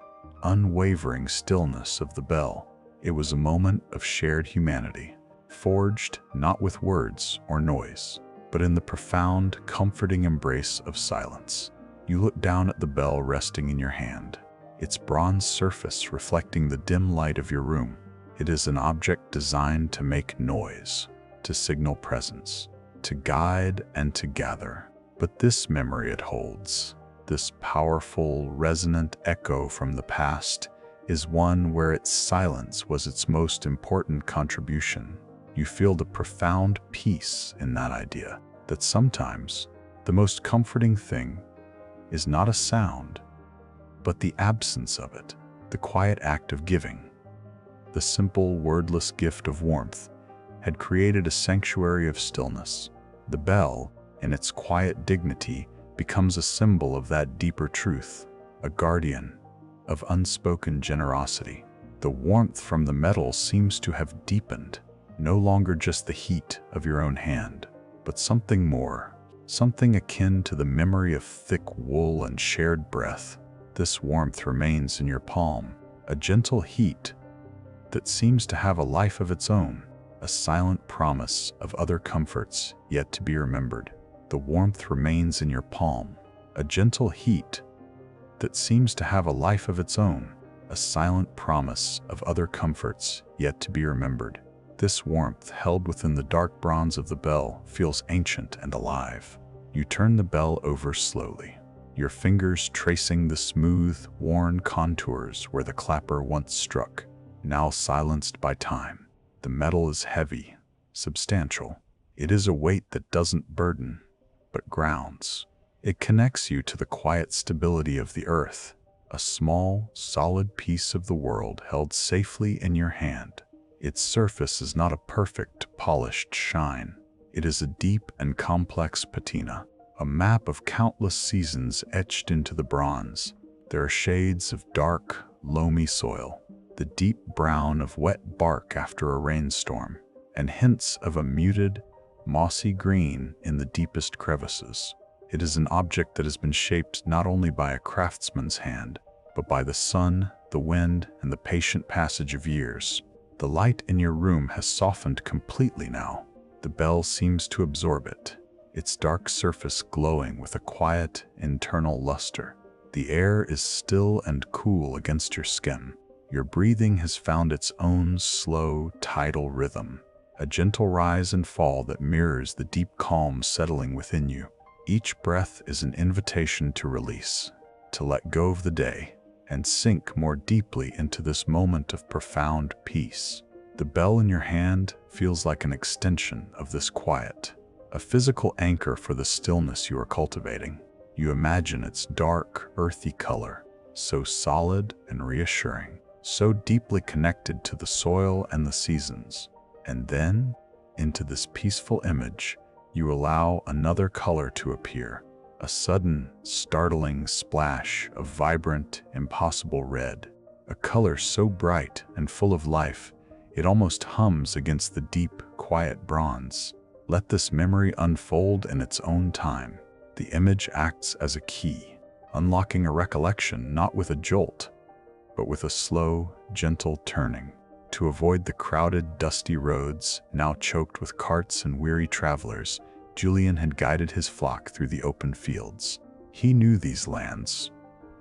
A: unwavering stillness of the bell. It was a moment of shared humanity, forged not with words or noise, but in the profound, comforting embrace of silence. You look down at the bell resting in your hand, its bronze surface reflecting the dim light of your room. It is an object designed to make noise, to signal presence, to guide and to gather. But this memory it holds, this powerful, resonant echo from the past, is one where its silence was its most important contribution. You feel the profound peace in that idea, that sometimes the most comforting thing is not a sound, but the absence of it, the quiet act of giving. The simple, wordless gift of warmth had created a sanctuary of stillness. The bell, in its quiet dignity, becomes a symbol of that deeper truth, a guardian of unspoken generosity. The warmth from the metal seems to have deepened, no longer just the heat of your own hand, but something more, something akin to the memory of thick wool and shared breath. This warmth remains in your palm, a gentle heat that seems to have a life of its own, a silent promise of other comforts yet to be remembered. The warmth remains in your palm, a gentle heat that seems to have a life of its own, a silent promise of other comforts yet to be remembered. This warmth held within the dark bronze of the bell feels ancient and alive. You turn the bell over slowly, your fingers tracing the smooth, worn contours where the clapper once struck, now silenced by time. The metal is heavy, substantial. It is a weight that doesn't burden, but grounds. It connects you to the quiet stability of the earth, a small, solid piece of the world held safely in your hand. Its surface is not a perfect, polished shine. It is a deep and complex patina, a map of countless seasons etched into the bronze. There are shades of dark, loamy soil, the deep brown of wet bark after a rainstorm, and hints of a muted, mossy green in the deepest crevices. It is an object that has been shaped not only by a craftsman's hand, but by the sun, the wind, and the patient passage of years. The light in your room has softened completely now. The bell seems to absorb it, its dark surface glowing with a quiet, internal luster. The air is still and cool against your skin. Your breathing has found its own slow, tidal rhythm, a gentle rise and fall that mirrors the deep calm settling within you. Each breath is an invitation to release, to let go of the day, and sink more deeply into this moment of profound peace. The bell in your hand feels like an extension of this quiet, a physical anchor for the stillness you are cultivating. You imagine its dark, earthy color, so solid and reassuring, so deeply connected to the soil and the seasons. And then, into this peaceful image, you allow another color to appear, a sudden, startling splash of vibrant, impossible red, a color so bright and full of life, it almost hums against the deep, quiet bronze. Let this memory unfold in its own time. The image acts as a key, unlocking a recollection not with a jolt, but with a slow, gentle turning. To avoid the crowded, dusty roads, now choked with carts and weary travelers, Julian had guided his flock through the open fields. He knew these lands,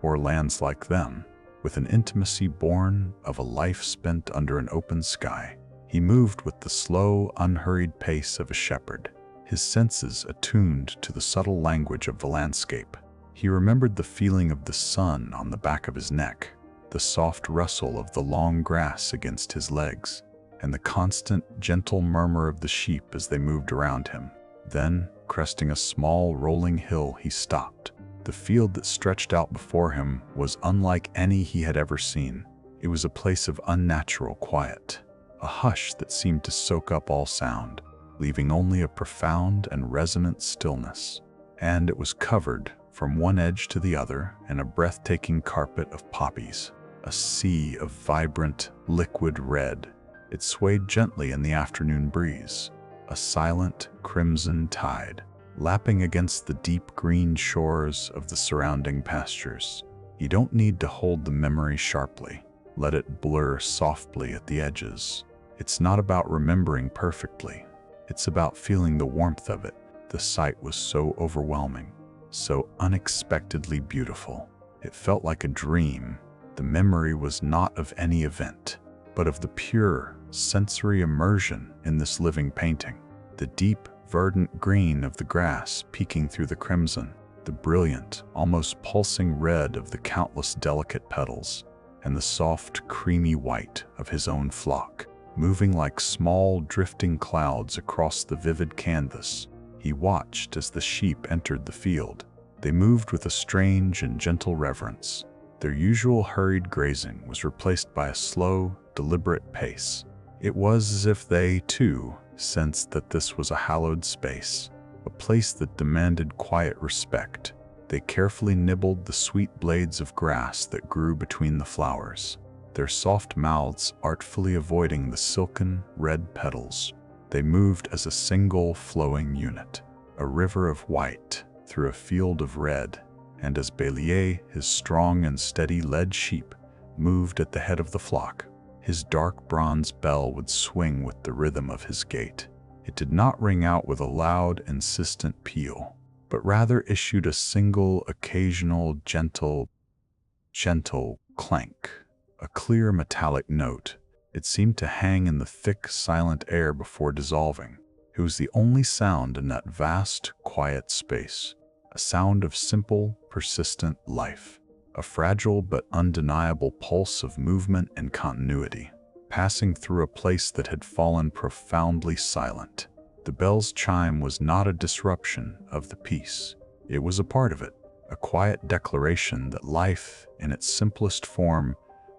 A: or lands like them, with an intimacy born of a life spent under an open sky. He moved with the slow, unhurried pace of a shepherd, his senses attuned to the subtle language of the landscape. He remembered the feeling of the sun on the back of his neck, the soft rustle of the long grass against his legs, and the constant, gentle murmur of the sheep as they moved around him. Then, cresting a small, rolling hill, he stopped. The field that stretched out before him was unlike any he had ever seen. It was a place of unnatural quiet, a hush that seemed to soak up all sound, leaving only a profound and resonant stillness. And it was covered from one edge to the other in a breathtaking carpet of poppies, a sea of vibrant, liquid red. It swayed gently in the afternoon breeze, a silent crimson tide, lapping against the deep green shores of the surrounding pastures. You don't need to hold the memory sharply. Let it blur softly at the edges. It's not about remembering perfectly. It's about feeling the warmth of it. The sight was so overwhelming, so unexpectedly beautiful. It felt like a dream. The memory was not of any event, but of the pure, sensory immersion in this living painting. The deep, verdant green of the grass peeking through the crimson, the brilliant, almost pulsing red of the countless delicate petals, and the soft, creamy white of his own flock, moving like small, drifting clouds across the vivid canvas. He watched as the sheep entered the field. They moved with a strange and gentle reverence. Their usual hurried grazing was replaced by a slow, deliberate pace. It was as if they, too, sensed that this was a hallowed space, a place that demanded quiet respect. They carefully nibbled the sweet blades of grass that grew between the flowers, their soft mouths artfully avoiding the silken, red petals. They moved as a single flowing unit, a river of white through a field of red, and as Bélier, his strong and steady led sheep, moved at the head of the flock, his dark bronze bell would swing with the rhythm of his gait. It did not ring out with a loud, insistent peal, but rather issued a single, occasional, gentle clank, a clear metallic note. It seemed to hang in the thick, silent air before dissolving. It was the only sound in that vast, quiet space, a sound of simple, persistent life, a fragile but undeniable pulse of movement and continuity, passing through a place that had fallen profoundly silent. The bell's chime was not a disruption of the peace. It was a part of it, a quiet declaration that life, in its simplest form,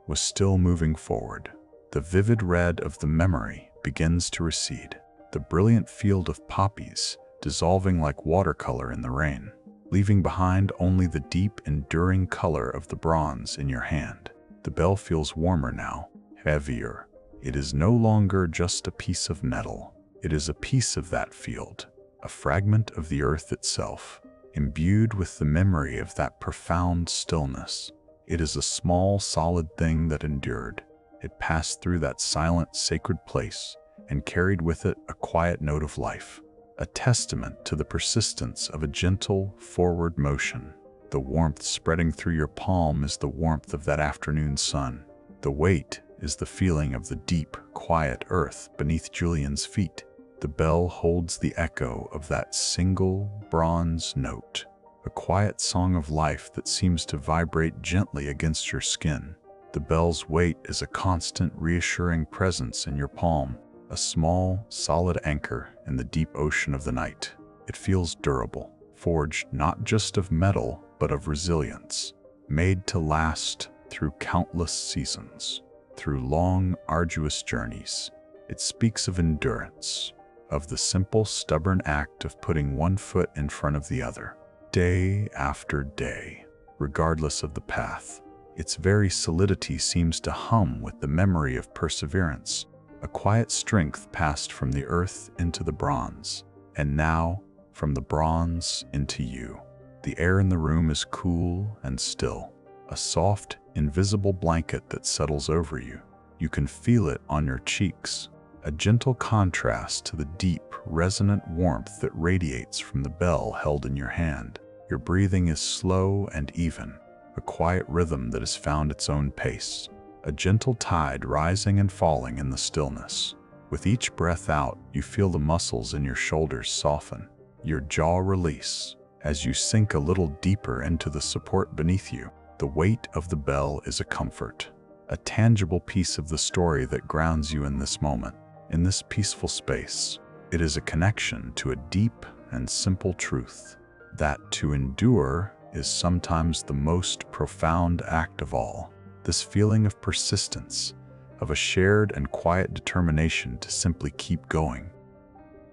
A: was still moving forward. The vivid red of the memory begins to recede, the brilliant field of poppies dissolving like watercolor in the rain, leaving behind only the deep, enduring color of the bronze in your hand. The bell feels warmer now, heavier. It is no longer just a piece of metal. It is a piece of that field, a fragment of the earth itself, imbued with the memory of that profound stillness. It is a small, solid thing that endured. It passed through that silent, sacred place and carried with it a quiet note of life, a testament to the persistence of a gentle, forward motion. The warmth spreading through your palm is the warmth of that afternoon sun. The weight is the feeling of the deep, quiet earth beneath Julian's feet. The bell holds the echo of that single bronze note, a quiet song of life that seems to vibrate gently against your skin. The bell's weight is a constant, reassuring presence in your palm, a small, solid anchor in the deep ocean of the night. It feels durable, forged not just of metal, but of resilience, made to last through countless seasons, through long, arduous journeys. It speaks of endurance, of the simple, stubborn act of putting one foot in front of the other, day after day, regardless of the path. Its very solidity seems to hum with the memory of perseverance. A quiet strength passed from the earth into the bronze, and now from the bronze into you. The air in the room is cool and still, a soft, invisible blanket that settles over you. You can feel it on your cheeks, a gentle contrast to the deep, resonant warmth that radiates from the bell held in your hand. Your breathing is slow and even, a quiet rhythm that has found its own pace, a gentle tide rising and falling in the stillness. With each breath out, you feel the muscles in your shoulders soften, your jaw release, as you sink a little deeper into the support beneath you. The weight of the bell is a comfort, a tangible piece of the story that grounds you in this moment, in this peaceful space. It is a connection to a deep and simple truth, that to endure is sometimes the most profound act of all. This feeling of persistence, of a shared and quiet determination to simply keep going.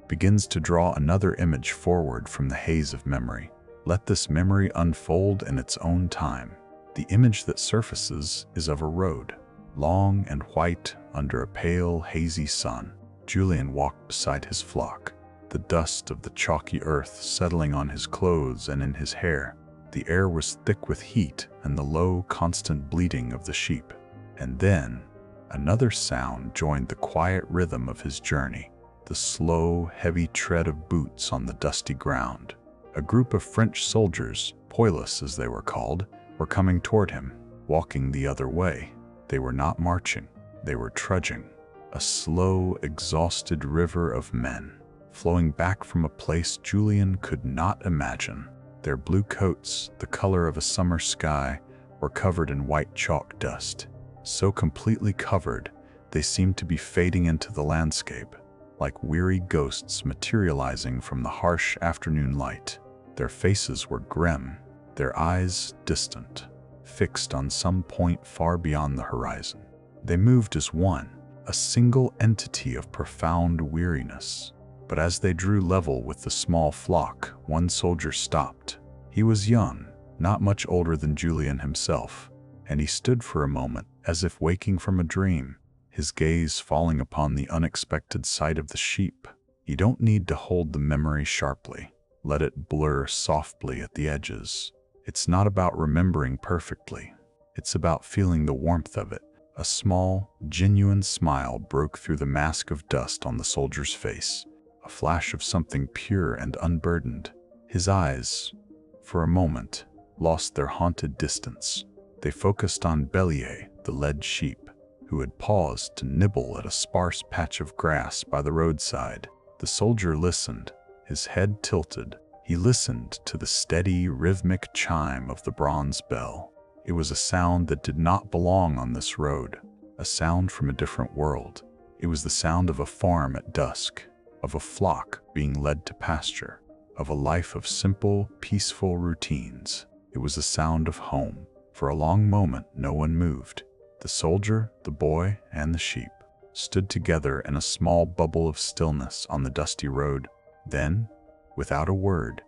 A: Begins to draw another image forward from the haze of memory. Let this memory unfold in its own time. The image that surfaces is of a road, long and white under a pale, hazy sun. Julian walked beside his flock, the dust of the chalky earth settling on his clothes and in his hair. The air was thick with heat and the low, constant bleating of the sheep. And then, another sound joined the quiet rhythm of his journey, the slow, heavy tread of boots on the dusty ground. A group of French soldiers, poilus as they were called, were coming toward him, walking the other way. They were not marching, they were trudging. A slow, exhausted river of men, flowing back from a place Julian could not imagine. Their blue coats, the color of a summer sky, were covered in white chalk dust. So completely covered, they seemed to be fading into the landscape, like weary ghosts materializing from the harsh afternoon light. Their faces were grim, their eyes distant, fixed on some point far beyond the horizon. They moved as one, a single entity of profound weariness. But as they drew level with the small flock, one soldier stopped. He was young, not much older than Julian himself, and he stood for a moment as if waking from a dream, his gaze falling upon the unexpected sight of the sheep. You don't need to hold the memory sharply. Let it blur softly at the edges. It's not about remembering perfectly. It's about feeling the warmth of it. A small, genuine smile broke through the mask of dust on the soldier's face. A flash of something pure and unburdened. His eyes, for a moment, lost their haunted distance. They focused on Bellier, the led sheep, who had paused to nibble at a sparse patch of grass by the roadside. The soldier listened, his head tilted. He listened to the steady, rhythmic chime of the bronze bell. It was a sound that did not belong on this road, a sound from a different world. It was the sound of a farm at dusk, of a flock being led to pasture, of a life of simple, peaceful routines. It was the sound of home. For a long moment, no one moved. The soldier, the boy, and the sheep stood together in a small bubble of stillness on the dusty road. Then, without a word,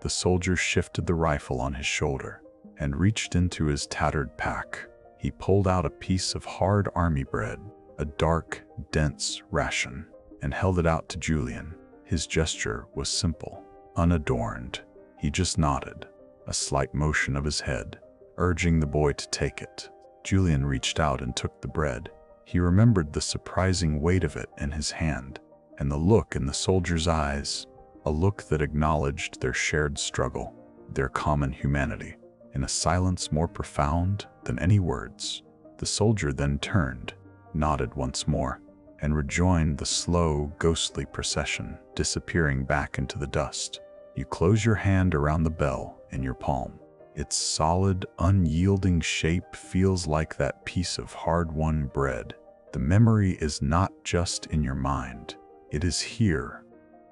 A: the soldier shifted the rifle on his shoulder and reached into his tattered pack. He pulled out a piece of hard army bread, a dark, dense ration, and held it out to Julian. His gesture was simple, unadorned. He just nodded, a slight motion of his head, urging the boy to take it. Julian reached out and took the bread. He remembered the surprising weight of it in his hand, and the look in the soldier's eyes, a look that acknowledged their shared struggle, their common humanity, in a silence more profound than any words. The soldier then turned, nodded once more, and rejoined the slow, ghostly procession, disappearing back into the dust. You close your hand around the bell in your palm. Its solid, unyielding shape feels like that piece of hard-won bread. The memory is not just in your mind. It is here,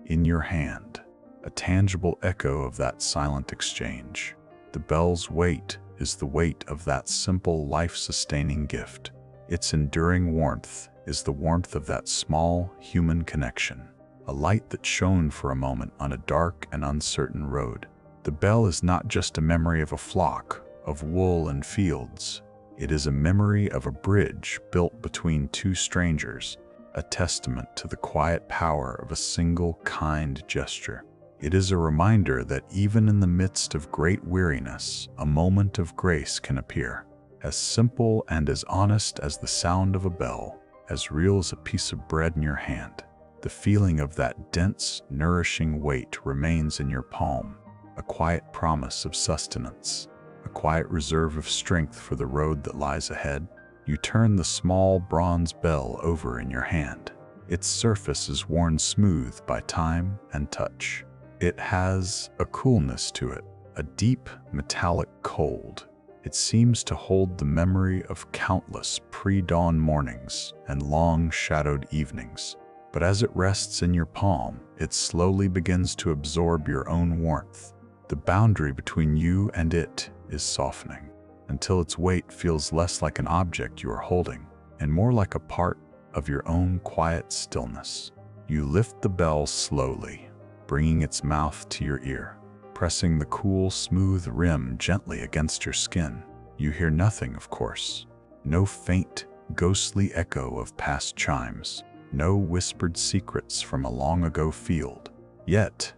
A: in your hand, a tangible echo of that silent exchange. The bell's weight is the weight of that simple, life-sustaining gift. Its enduring warmth is the warmth of that small, human connection, a light that shone for a moment on a dark and uncertain road. The bell is not just a memory of a flock, of wool and fields. It is a memory of a bridge built between two strangers, a testament to the quiet power of a single kind gesture. It is a reminder that even in the midst of great weariness, a moment of grace can appear, as simple and as honest as the sound of a bell, as real as a piece of bread in your hand. The feeling of that dense, nourishing weight remains in your palm, a quiet promise of sustenance, a quiet reserve of strength for the road that lies ahead. You turn the small bronze bell over in your hand. Its surface is worn smooth by time and touch. It has a coolness to it, a deep, metallic cold. It seems to hold the memory of countless pre-dawn mornings and long, shadowed evenings. But as it rests in your palm, it slowly begins to absorb your own warmth. The boundary between you and it is softening, until its weight feels less like an object you are holding and more like a part of your own quiet stillness. You lift the bell slowly, bringing its mouth to your ear, pressing the cool, smooth rim gently against your skin. You hear nothing, of course. No faint, ghostly echo of past chimes. No whispered secrets from a long-ago field. Yet,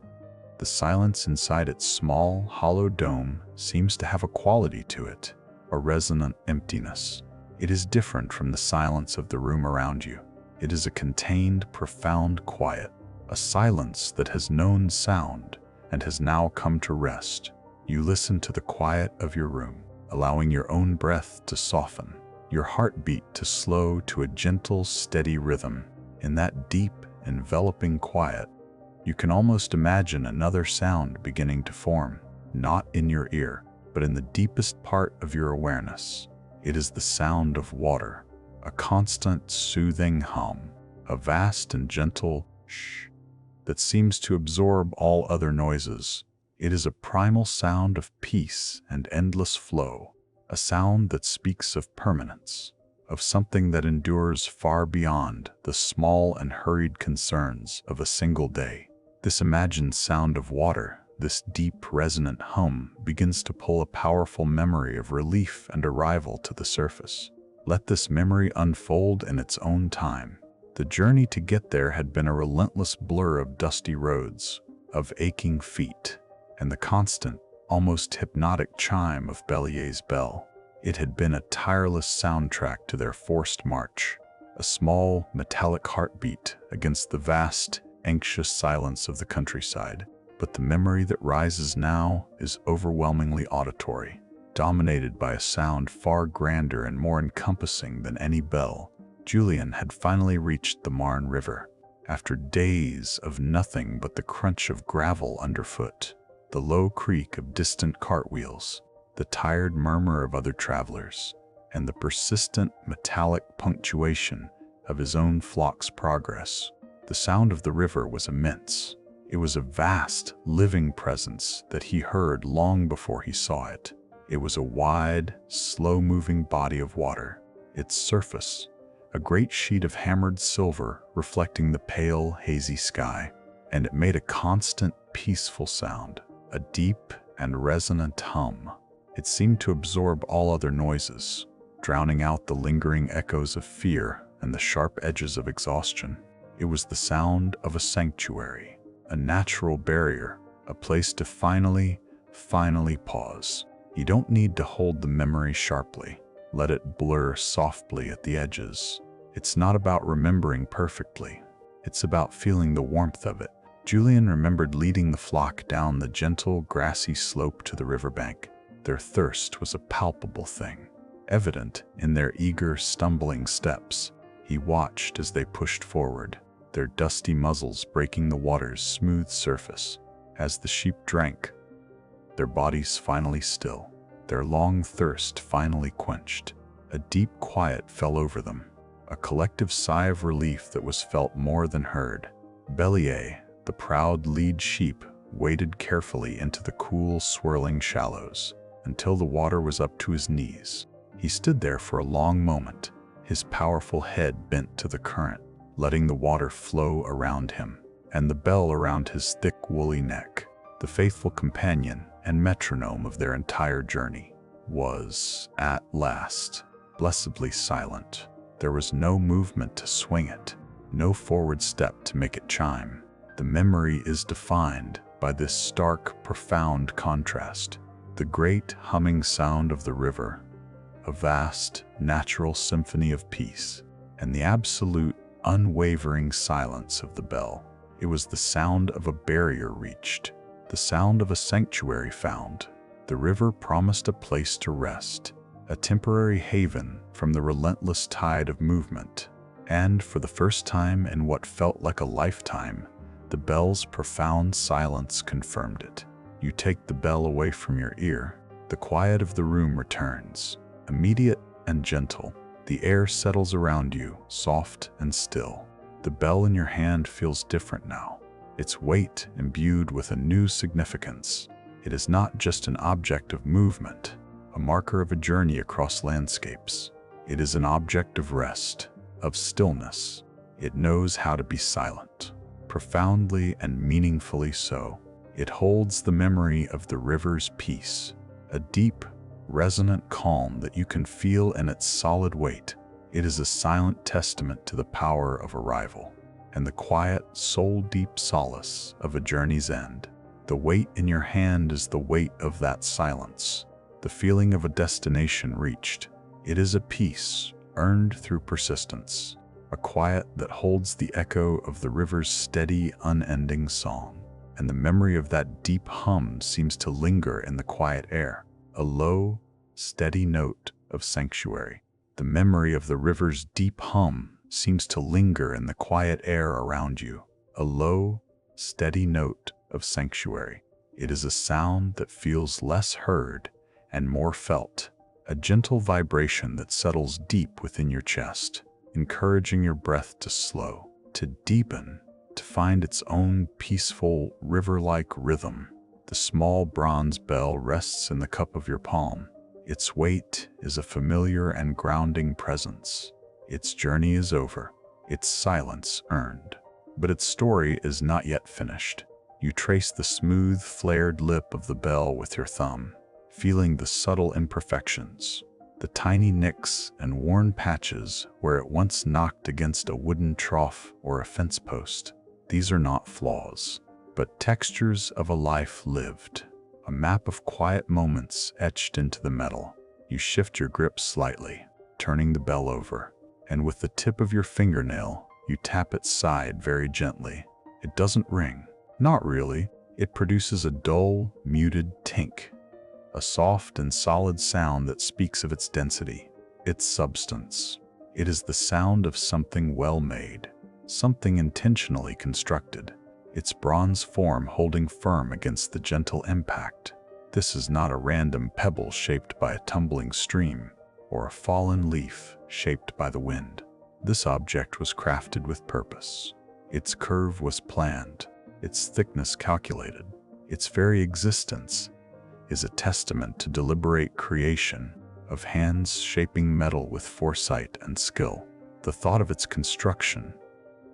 A: the silence inside its small, hollow dome seems to have a quality to it, a resonant emptiness. It is different from the silence of the room around you. It is a contained, profound quiet, a silence that has known sound and has now come to rest. You listen to the quiet of your room, allowing your own breath to soften, your heartbeat to slow to a gentle, steady rhythm. In that deep, enveloping quiet, you can almost imagine another sound beginning to form, not in your ear, but in the deepest part of your awareness. It is the sound of water, a constant, soothing hum, a vast and gentle shh that seems to absorb all other noises. It is a primal sound of peace and endless flow, a sound that speaks of permanence, of something that endures far beyond the small and hurried concerns of a single day. This imagined sound of water, this deep, resonant hum, begins to pull a powerful memory of relief and arrival to the surface. Let this memory unfold in its own time. The journey to get there had been a relentless blur of dusty roads, of aching feet, and the constant, almost hypnotic chime of Bellier's bell. It had been a tireless soundtrack to their forced march, a small, metallic heartbeat against the vast, anxious silence of the countryside. But the memory that rises now is overwhelmingly auditory, dominated by a sound far grander and more encompassing than any bell. Julian had finally reached the Marne River, after days of nothing but the crunch of gravel underfoot, the low creak of distant cartwheels, the tired murmur of other travelers, and the persistent metallic punctuation of his own flock's progress. The sound of the river was immense. It was a vast, living presence that he heard long before he saw it. It was a wide, slow-moving body of water, its surface a great sheet of hammered silver reflecting the pale, hazy sky, and it made a constant, peaceful sound, a deep and resonant hum. It seemed to absorb all other noises, drowning out the lingering echoes of fear and the sharp edges of exhaustion. It was the sound of a sanctuary, a natural barrier, a place to finally pause. You don't need to hold the memory sharply. Let it blur softly at the edges. It's not about remembering perfectly. It's about feeling the warmth of it. Julian remembered leading the flock down the gentle, grassy slope to the riverbank. Their thirst was a palpable thing, evident in their eager, stumbling steps. He watched as they pushed forward, their dusty muzzles breaking the water's smooth surface. As the sheep drank, their bodies finally still, their long thirst finally quenched. A deep quiet fell over them, a collective sigh of relief that was felt more than heard. Bellier, the proud lead sheep, waded carefully into the cool, swirling shallows until the water was up to his knees. He stood there for a long moment, his powerful head bent to the current, letting the water flow around him, and the bell around his thick, woolly neck, the faithful companion and metronome of their entire journey, was, at last, blessedly silent. There was no movement to swing it, no forward step to make it chime. The memory is defined by this stark, profound contrast. The great humming sound of the river, a vast, natural symphony of peace, and the absolute, unwavering silence of the bell. It was the sound of a barrier reached, the sound of a sanctuary found. The river promised a place to rest, a temporary haven from the relentless tide of movement. And for the first time in what felt like a lifetime, the bell's profound silence confirmed it. You take the bell away from your ear, the quiet of the room returns, immediate and gentle. The air settles around you, soft and still. The bell in your hand feels different now, its weight imbued with a new significance. It is not just an object of movement, a marker of a journey across landscapes. It is an object of rest, of stillness. It knows how to be silent, profoundly and meaningfully so. It holds the memory of the river's peace, a deep, resonant calm that you can feel in its solid weight. It is a silent testament to the power of arrival and the quiet, soul-deep solace of a journey's end. The weight in your hand is the weight of that silence, the feeling of a destination reached. It is a peace earned through persistence, a quiet that holds the echo of the river's steady, unending song. And the memory of that deep hum seems to linger in the quiet air, a low, steady note of sanctuary. The memory of the river's deep hum seems to linger in the quiet air around you, a low, steady note of sanctuary. It is a sound that feels less heard and more felt, a gentle vibration that settles deep within your chest, encouraging your breath to slow, to deepen, to find its own peaceful, river-like rhythm. The small bronze bell rests in the cup of your palm. Its weight is a familiar and grounding presence. Its journey is over, its silence earned. But its story is not yet finished. You trace the smooth, flared lip of the bell with your thumb, feeling the subtle imperfections, the tiny nicks and worn patches where it once knocked against a wooden trough or a fence post. These are not flaws, but textures of a life lived, a map of quiet moments etched into the metal. You shift your grip slightly, turning the bell over, and with the tip of your fingernail, you tap its side very gently. It doesn't ring. Not really. It produces a dull, muted tink, a soft and solid sound that speaks of its density, its substance. It is the sound of something well made, something intentionally constructed, its bronze form holding firm against the gentle impact. This is not a random pebble shaped by a tumbling stream or a fallen leaf shaped by the wind. This object was crafted with purpose. Its curve was planned, its thickness calculated. Its very existence is a testament to deliberate creation of hands shaping metal with foresight and skill. The thought of its construction,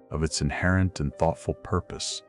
A: of its inherent and thoughtful purpose,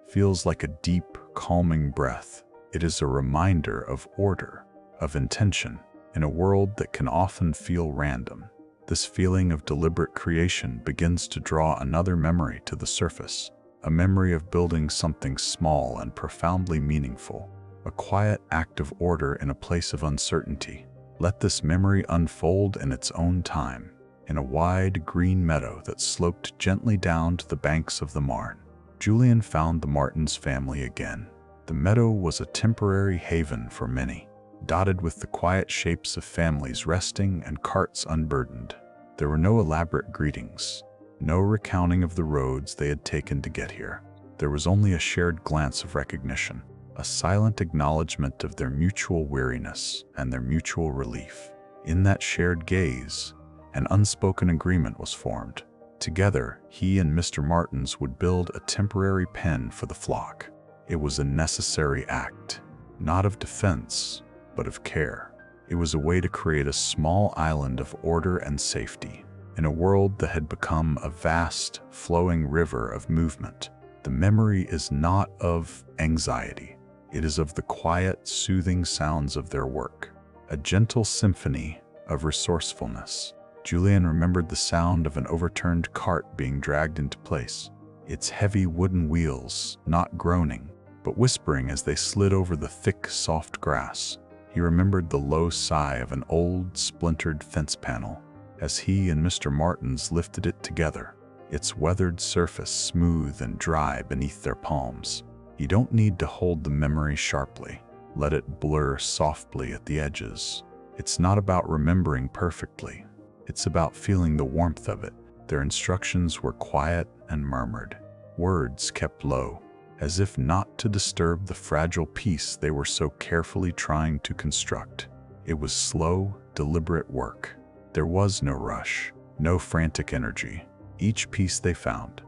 A: feels like a deep, calming breath. It is a reminder of order, of intention, in a world that can often feel random. This feeling of deliberate creation begins to draw another memory to the surface, a memory of building something small and profoundly meaningful, a quiet act of order in a place of uncertainty. Let this memory unfold in its own time, in a wide green meadow that sloped gently down to the banks of the Marne. Julian found the Martins family again. The meadow was a temporary haven for many, dotted with the quiet shapes of families resting and carts unburdened. There were no elaborate greetings, no recounting of the roads they had taken to get here. There was only a shared glance of recognition, a silent acknowledgement of their mutual weariness and their mutual relief. In that shared gaze, an unspoken agreement was formed. Together, he and Mr. Martins would build a temporary pen for the flock. It was a necessary act, not of defense, but of care. It was a way to create a small island of order and safety in a world that had become a vast, flowing river of movement. The memory is not of anxiety. It is of the quiet, soothing sounds of their work, a gentle symphony of resourcefulness. Julian remembered the sound of an overturned cart being dragged into place, its heavy wooden wheels not groaning, but whispering as they slid over the thick, soft grass. He remembered the low sigh of an old, splintered fence panel as he and Mr. Martins lifted it together, its weathered surface smooth and dry beneath their palms. You don't need to hold the memory sharply. Let it blur softly at the edges. It's not about remembering perfectly. It's about feeling the warmth of it. Their instructions were quiet and murmured, words kept low, as if not to disturb the fragile peace they were so carefully trying to construct. It was slow, deliberate work. There was no rush, no frantic energy. Each piece they found,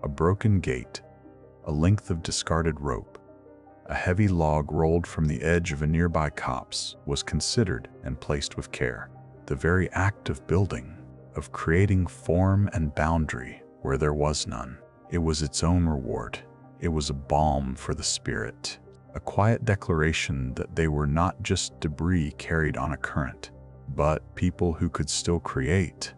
A: a broken gate, a length of discarded rope, a heavy log rolled from the edge of a nearby copse, was considered and placed with care. The very act of building, of creating form and boundary where there was none. It was its own reward. It was a balm for the spirit, a quiet declaration that they were not just debris carried on a current, but people who could still create,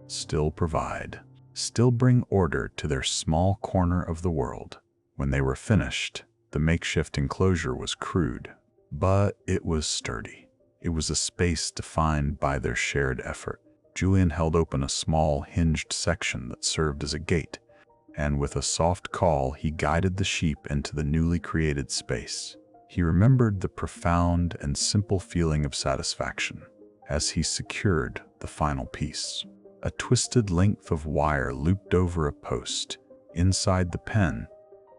A: still provide, still bring order to their small corner of the world. When they were finished, the makeshift enclosure was crude, but it was sturdy. It was a space defined by their shared effort. Julian held open a small, hinged section that served as a gate, and with a soft call, he guided the sheep into the newly created space. He remembered the profound and simple feeling of satisfaction as he secured the final piece. A twisted length of wire looped over a post. Inside the pen,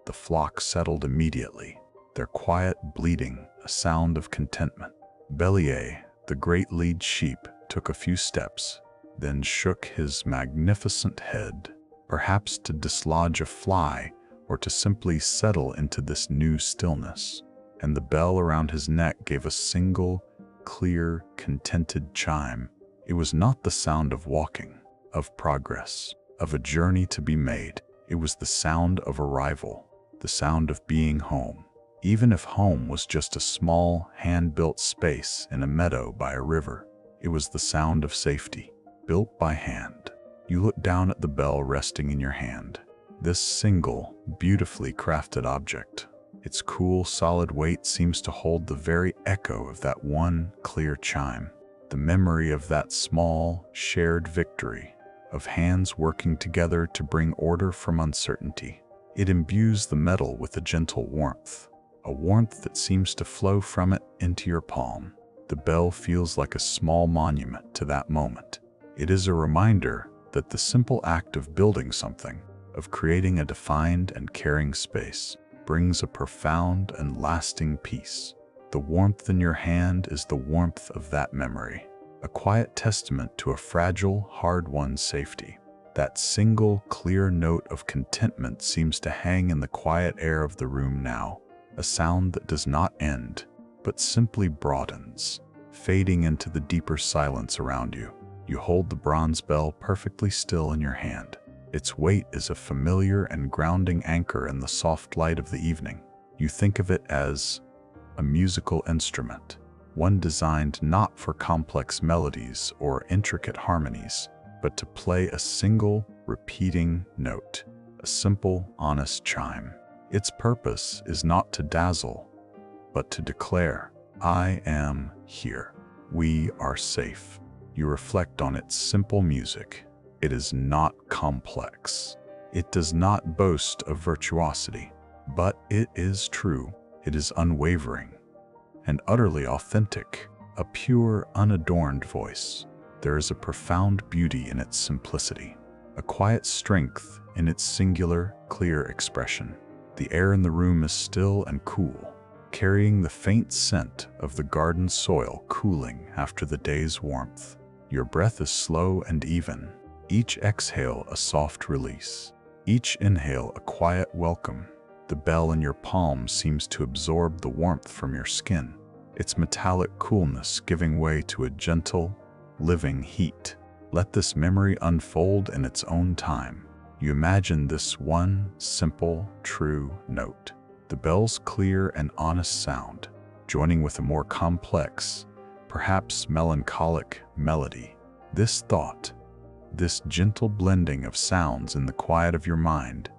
A: the flock settled immediately, their quiet bleating a sound of contentment. Bellier, the great lead sheep, took a few steps, then shook his magnificent head, perhaps to dislodge a fly or to simply settle into this new stillness. And the bell around his neck gave a single, clear, contented chime. It was not the sound of walking, of progress, of a journey to be made. It was the sound of arrival, the sound of being home. Even if home was just a small, hand-built space in a meadow by a river, it was the sound of safety, built by hand. You looked down at the bell resting in your hand. This single, beautifully crafted object. Its cool, solid weight seems to hold the very echo of that one clear chime, the memory of that small, shared victory, of hands working together to bring order from uncertainty. It imbues the metal with a gentle warmth, a warmth that seems to flow from it into your palm. The bell feels like a small monument to that moment. It is a reminder that the simple act of building something, of creating a defined and caring space, brings a profound and lasting peace. The warmth in your hand is the warmth of that memory, a quiet testament to a fragile, hard-won safety. That single, clear note of contentment seems to hang in the quiet air of the room now, a sound that does not end, but simply broadens, fading into the deeper silence around you. You hold the bronze bell perfectly still in your hand. Its weight is a familiar and grounding anchor in the soft light of the evening. You think of it as a musical instrument, one designed not for complex melodies or intricate harmonies, but to play a single, repeating note, a simple, honest chime. Its purpose is not to dazzle, but to declare, "I am here. We are safe." You reflect on its simple music. It is not complex. It does not boast of virtuosity, but it is true. It is unwavering and utterly authentic, a pure, unadorned voice. There is a profound beauty in its simplicity, a quiet strength in its singular, clear expression. The air in the room is still and cool, carrying the faint scent of the garden soil cooling after the day's warmth. Your breath is slow and even, each exhale a soft release, each inhale a quiet welcome. The bell in your palm seems to absorb the warmth from your skin, its metallic coolness giving way to a gentle, living heat. Let this memory unfold in its own time. You imagine this one simple, true note, the bell's clear and honest sound, joining with a more complex, perhaps melancholic melody. This thought, this gentle blending of sounds in the quiet of your mind,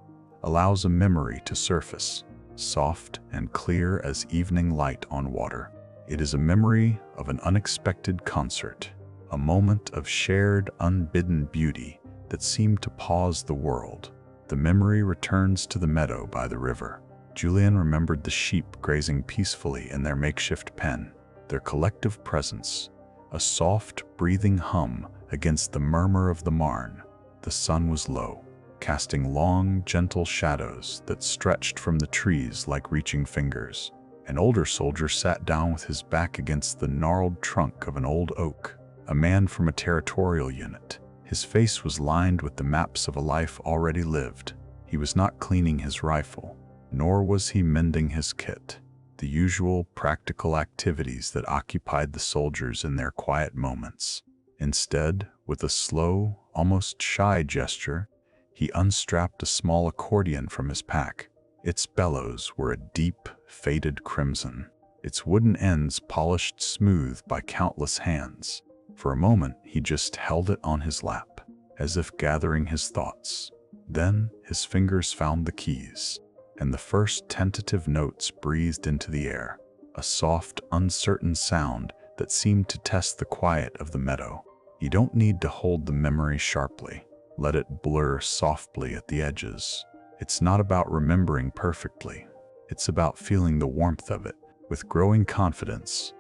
A: allows a memory to surface, soft and clear as evening light on water. It is a memory of an unexpected concert, a moment of shared, unbidden beauty that seemed to pause the world. The memory returns to the meadow by the river. Julian remembered the sheep grazing peacefully in their makeshift pen, their collective presence, a soft, breathing hum against the murmur of the Marne. The sun was low, casting long, gentle shadows that stretched from the trees like reaching fingers. An older soldier sat down with his back against the gnarled trunk of an old oak, a man from a territorial unit. His face was lined with the maps of a life already lived. He was not cleaning his rifle, nor was he mending his kit. the usual practical activities that occupied the soldiers in their quiet moments. Instead, with a slow, almost shy gesture, he unstrapped a small accordion from his pack. Its bellows were a deep, faded crimson, its wooden ends polished smooth by countless hands. For a moment, he just held it on his lap, as if gathering his thoughts. Then his fingers found the keys, and the first tentative notes breathed into the air, a soft, uncertain sound that seemed to test the quiet of the meadow. You don't need to hold the memory sharply. Let it blur softly at the edges. It's not about remembering perfectly. It's about feeling the warmth of it. With growing confidence,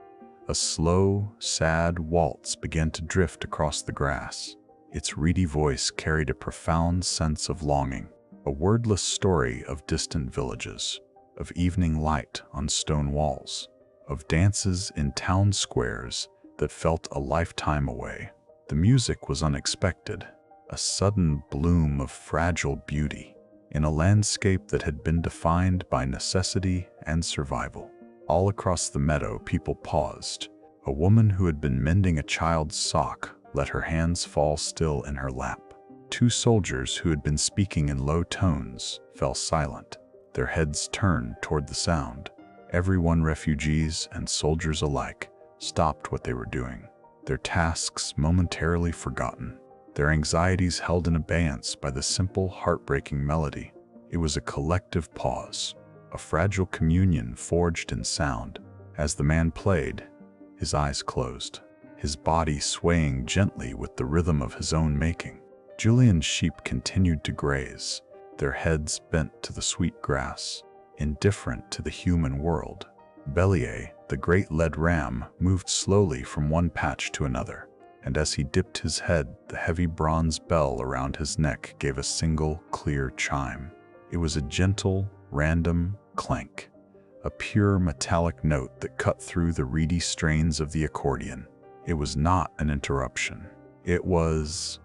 A: a slow, sad waltz began to drift across the grass. Its reedy voice carried a profound sense of longing, a wordless story of distant villages, of evening light on stone walls, of dances in town squares that felt a lifetime away. The music was unexpected, a sudden bloom of fragile beauty in a landscape that had been defined by necessity and survival. All across the meadow, people paused. A woman who had been mending a child's sock let her hands fall still in her lap. Two soldiers who had been speaking in low tones fell silent, their heads turned toward the sound. Everyone, refugees and soldiers alike, stopped what they were doing, their tasks momentarily forgotten, their anxieties held in abeyance by the simple, heartbreaking melody. It was a collective pause, a fragile communion forged in sound. As the man played, his eyes closed, his body swaying gently with the rhythm of his own making. Julian's sheep continued to graze, their heads bent to the sweet grass, indifferent to the human world. Bellier, the great led ram, moved slowly from one patch to another, and as he dipped his head, the heavy bronze bell around his neck gave a single, clear chime. It was a gentle, random clank, a pure metallic note that cut through the reedy strains of the accordion. It was not an interruption. It was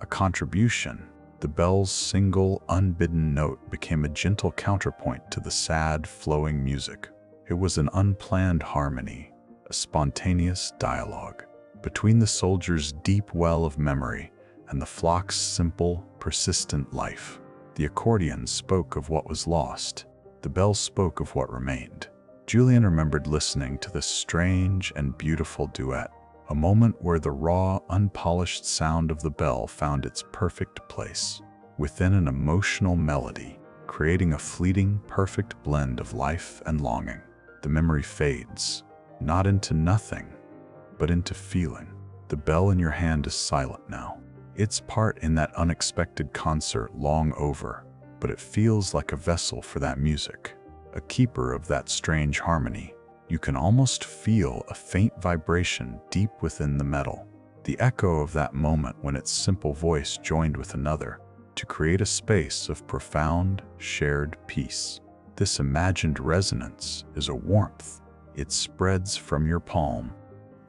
A: a contribution. The bell's single, unbidden note became a gentle counterpoint to the sad, flowing music. It was an unplanned harmony, a spontaneous dialogue between the soldier's deep well of memory and the flock's simple, persistent life. The accordion spoke of what was lost. The bell spoke of what remained. Julian remembered listening to this strange and beautiful duet, a moment where the raw, unpolished sound of the bell found its perfect place within an emotional melody, creating a fleeting, perfect blend of life and longing. The memory fades, not into nothing, but into feeling. The bell in your hand is silent now, its part in that unexpected concert long over, but it feels like a vessel for that music, a keeper of that strange harmony. You can almost feel a faint vibration deep within the metal, the echo of that moment when its simple voice joined with another to create a space of profound, shared peace. This imagined resonance is a warmth. It spreads from your palm,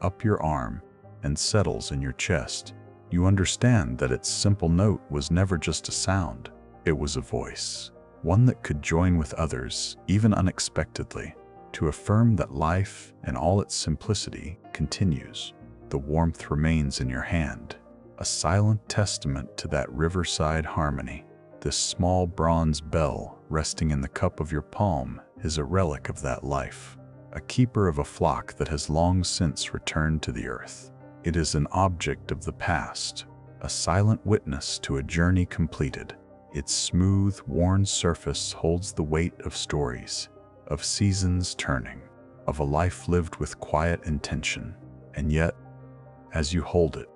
A: up your arm, and settles in your chest. You understand that its simple note was never just a sound. It was a voice, one that could join with others, even unexpectedly, to affirm that life, in all its simplicity, continues. The warmth remains in your hand, a silent testament to that riverside harmony. This small bronze bell resting in the cup of your palm is a relic of that life, a keeper of a flock that has long since returned to the earth. It is an object of the past, a silent witness to a journey completed. Its smooth, worn surface holds the weight of stories, of seasons turning, of a life lived with quiet intention. And yet, as you hold it,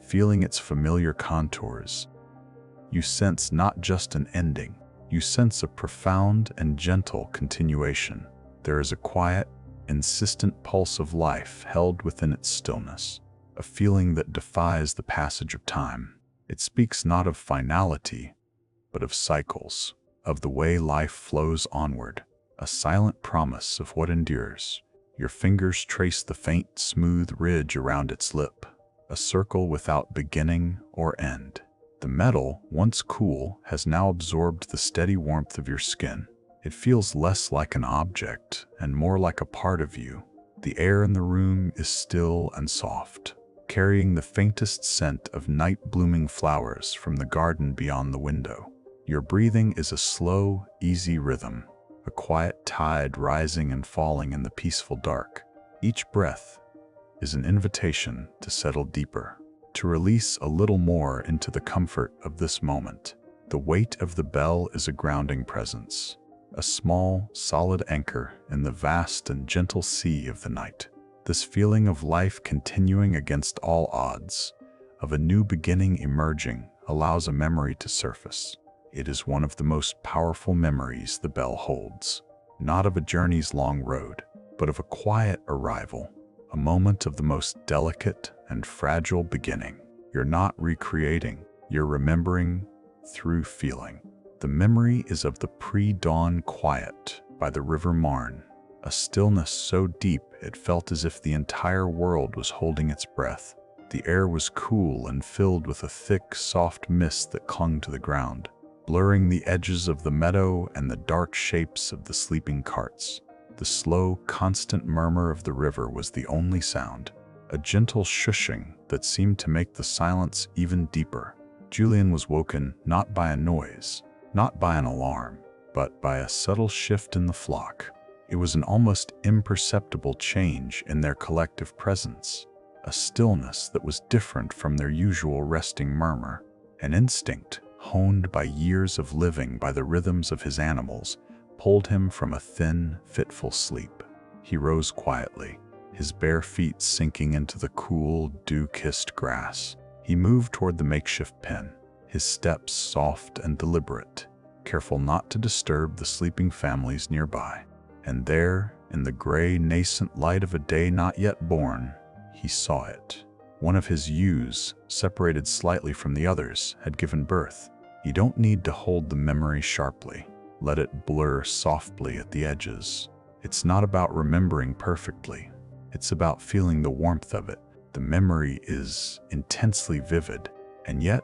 A: feeling its familiar contours, you sense not just an ending, you sense a profound and gentle continuation. There is a quiet, insistent pulse of life held within its stillness, a feeling that defies the passage of time. It speaks not of finality, but of cycles, of the way life flows onward, a silent promise of what endures. Your fingers trace the faint, smooth ridge around its lip, a circle without beginning or end. The metal, once cool, has now absorbed the steady warmth of your skin. It feels less like an object and more like a part of you. The air in the room is still and soft, carrying the faintest scent of night-blooming flowers from the garden beyond the window. Your breathing is a slow, easy rhythm, a quiet tide rising and falling in the peaceful dark. Each breath is an invitation to settle deeper, to release a little more into the comfort of this moment. The weight of the bell is a grounding presence, a small, solid anchor in the vast and gentle sea of the night. This feeling of life continuing against all odds, of a new beginning emerging, allows a memory to surface. It is one of the most powerful memories the bell holds, not of a journey's long road, but of a quiet arrival, a moment of the most delicate and fragile beginning. You're not recreating, you're remembering through feeling. The memory is of the pre-dawn quiet by the River Marne, a stillness so deep it felt as if the entire world was holding its breath. The air was cool and filled with a thick, soft mist that clung to the ground, blurring the edges of the meadow and the dark shapes of the sleeping carts. The slow, constant murmur of the river was the only sound, a gentle shushing that seemed to make the silence even deeper. Julian was woken not by a noise, not by an alarm, but by a subtle shift in the flock. It was an almost imperceptible change in their collective presence, a stillness that was different from their usual resting murmur. An instinct, honed by years of living by the rhythms of his animals, pulled him from a thin, fitful sleep. He rose quietly, his bare feet sinking into the cool, dew-kissed grass. He moved toward the makeshift pen, his steps soft and deliberate, careful not to disturb the sleeping families nearby. And there, in the gray, nascent light of a day not yet born, he saw it. One of his ewes, separated slightly from the others, had given birth. You don't need to hold the memory sharply. Let it blur softly at the edges. It's not about remembering perfectly. It's about feeling the warmth of it. The memory is intensely vivid, and yet,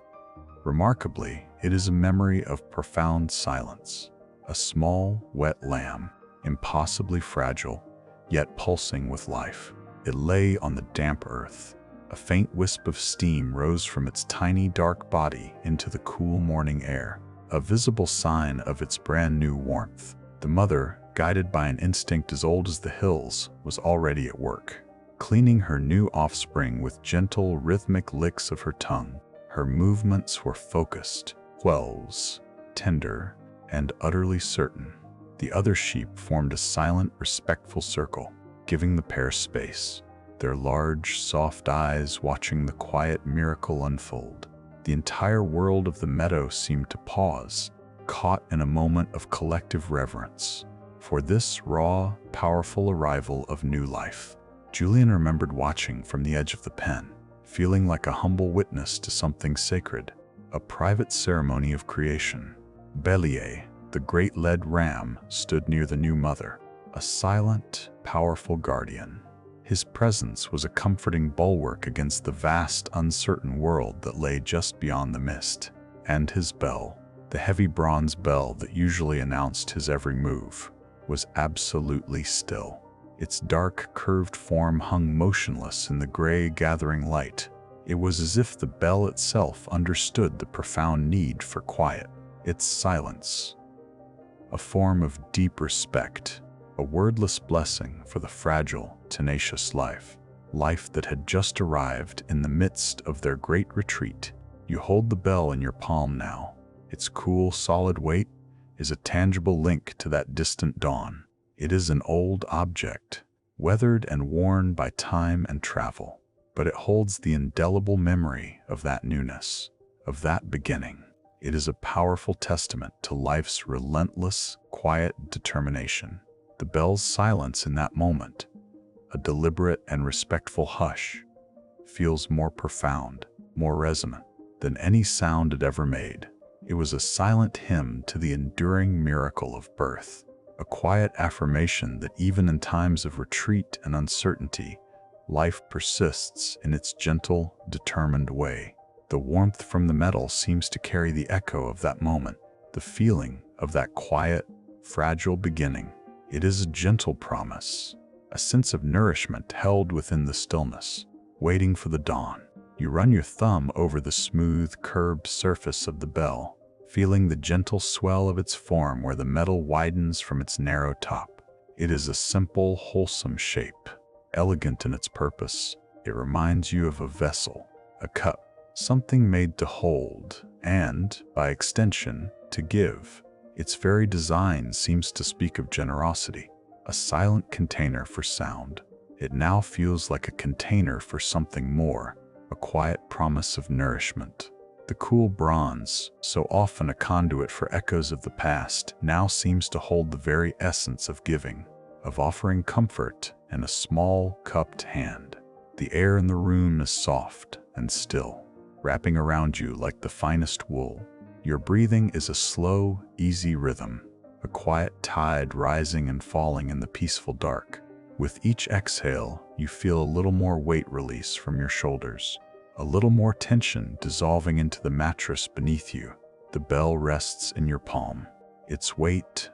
A: remarkably, it is a memory of profound silence. A small, wet lamb, impossibly fragile, yet pulsing with life. It lay on the damp earth. A faint wisp of steam rose from its tiny, dark body into the cool morning air, a visible sign of its brand new warmth. The mother, guided by an instinct as old as the hills, was already at work, cleaning her new offspring with gentle, rhythmic licks of her tongue. Her movements were focused, close, tender, and utterly certain. The other sheep formed a silent, respectful circle, giving the pair space, their large, soft eyes watching the quiet miracle unfold. The entire world of the meadow seemed to pause, caught in a moment of collective reverence for this raw, powerful arrival of new life. Julian remembered watching from the edge of the pen, feeling like a humble witness to something sacred, a private ceremony of creation. Bélier, the great lead ram, stood near the new mother, a silent, powerful guardian. His presence was a comforting bulwark against the vast, uncertain world that lay just beyond the mist. And his bell, the heavy bronze bell that usually announced his every move, was absolutely still. Its dark, curved form hung motionless in the gray, gathering light. It was as if the bell itself understood the profound need for quiet. Its silence, a form of deep respect, a wordless blessing for the fragile, tenacious life that had just arrived in the midst of their great retreat. You hold the bell in your palm now. Its cool, solid weight is a tangible link to that distant dawn. It is an old object, weathered and worn by time and travel, but it holds the indelible memory of that newness, of that beginning. It is a powerful testament to life's relentless, quiet determination. The bell's silence in that moment, a deliberate and respectful hush, feels more profound, more resonant than any sound it ever made. It was a silent hymn to the enduring miracle of birth, a quiet affirmation that even in times of retreat and uncertainty, life persists in its gentle, determined way. The warmth from the metal seems to carry the echo of that moment, the feeling of that quiet, fragile beginning. It is a gentle promise, a sense of nourishment held within the stillness, waiting for the dawn. You run your thumb over the smooth, curved surface of the bell, feeling the gentle swell of its form where the metal widens from its narrow top. It is a simple, wholesome shape, elegant in its purpose. It reminds you of a vessel, a cup, something made to hold and, by extension, to give. Its very design seems to speak of generosity, a silent container for sound. It now feels like a container for something more, a quiet promise of nourishment. The cool bronze, so often a conduit for echoes of the past, now seems to hold the very essence of giving, of offering comfort in a small, cupped hand. The air in the room is soft and still, wrapping around you like the finest wool. Your breathing is a slow, easy rhythm, a quiet tide rising and falling in the peaceful dark. With each exhale, you feel a little more weight release from your shoulders, a little more tension dissolving into the mattress beneath you. The bell rests in your palm, its weight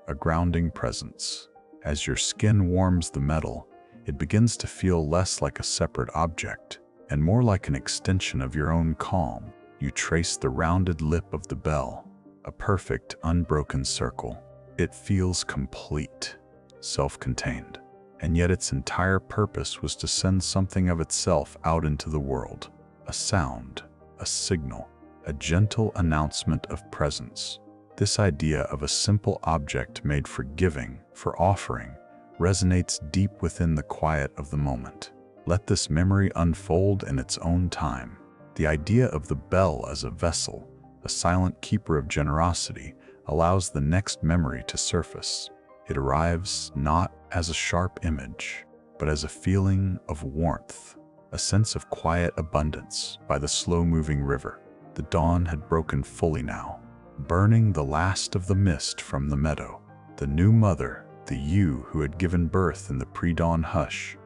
A: a grounding presence. As your skin warms the metal, it begins to feel less like a separate object and more like an extension of your own calm. You trace the rounded lip of the bell, a perfect, unbroken circle. It feels complete, self-contained, and yet its entire purpose was to send something of itself out into the world. A sound, a signal, a gentle announcement of presence. This idea of a simple object made for giving, for offering, resonates deep within the quiet of the moment. Let this memory unfold in its own time. The idea of the bell as a vessel, a silent keeper of generosity, allows the next memory to surface. It arrives not as a sharp image, but as a feeling of warmth, a sense of quiet abundance by the slow-moving river. The dawn had broken fully now, burning the last of the mist from the meadow. The new mother, the you who had given birth in the pre-dawn hush,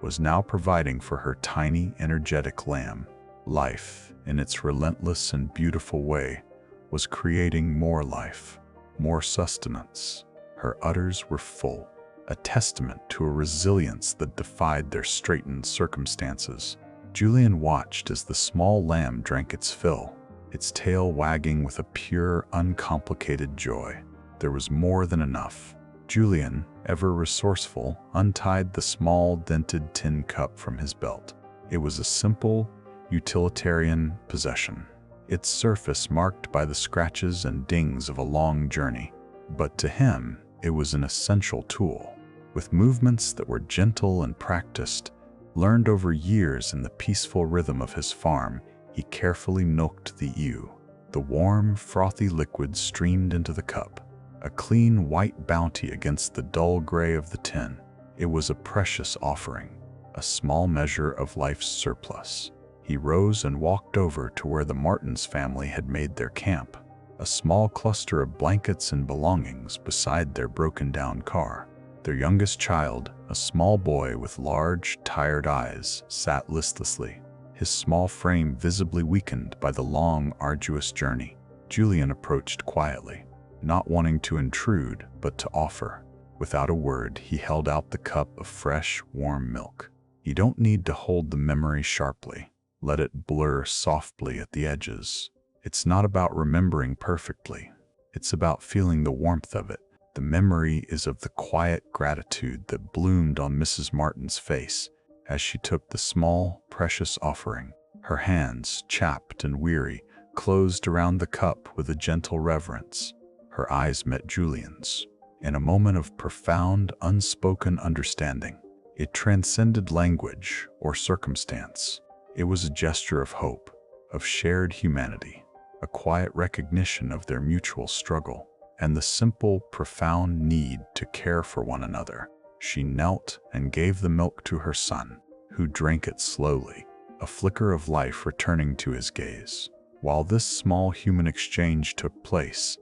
A: was now providing for her tiny, energetic lamb. Life, in its relentless and beautiful way, was creating more life, more sustenance. Her udders were full, a testament to a resilience that defied their straitened circumstances. Julian watched as the small lamb drank its fill, its tail wagging with a pure, uncomplicated joy. There was more than enough. Julian, ever resourceful, untied the small, dented tin cup from his belt. It was a simple, utilitarian possession, its surface marked by the scratches and dings of a long journey. But to him, it was an essential tool. With movements that were gentle and practiced, learned over years in the peaceful rhythm of his farm, he carefully milked the ewe. The warm, frothy liquid streamed into the cup, a clean white bounty against the dull gray of the tin. It was a precious offering, a small measure of life's surplus. He rose and walked over to where the Martins family had made their camp, a small cluster of blankets and belongings beside their broken-down car. Their youngest child, a small boy with large, tired eyes, sat listlessly, his small frame visibly weakened by the long, arduous journey. Julian approached quietly, not wanting to intrude, but to offer. Without a word, he held out the cup of fresh, warm milk. You don't need to hold the memory sharply. Let it blur softly at the edges. It's not about remembering perfectly. It's about feeling the warmth of it. The memory is of the quiet gratitude that bloomed on Mrs. Martin's face as she took the small, precious offering. Her hands, chapped and weary, closed around the cup with a gentle reverence. Her eyes met Julian's. In a moment of profound, unspoken understanding, it transcended language or circumstance. It was a gesture of hope, of shared humanity, a quiet recognition of their mutual struggle, and the simple, profound need to care for one another. She knelt and gave the milk to her son, who drank it slowly, a flicker of life returning to his gaze. While this small human exchange took place,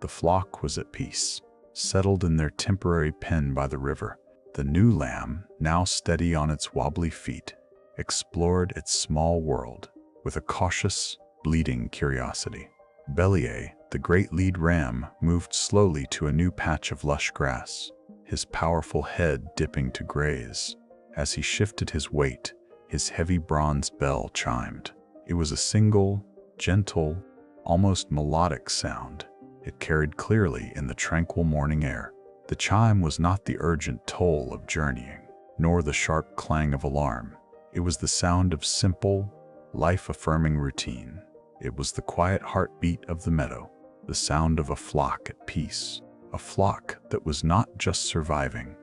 A: the flock was at peace, settled in their temporary pen by the river. The new lamb, now steady on its wobbly feet, explored its small world with a cautious, bleeding curiosity. Bellier, the great lead ram, moved slowly to a new patch of lush grass, his powerful head dipping to graze. As he shifted his weight, his heavy bronze bell chimed. It was a single, gentle, almost melodic sound. It carried clearly in the tranquil morning air. The chime was not the urgent toll of journeying, nor the sharp clang of alarm. It was the sound of simple, life-affirming routine. It was the quiet heartbeat of the meadow, the sound of a flock at peace, a flock that was not just surviving,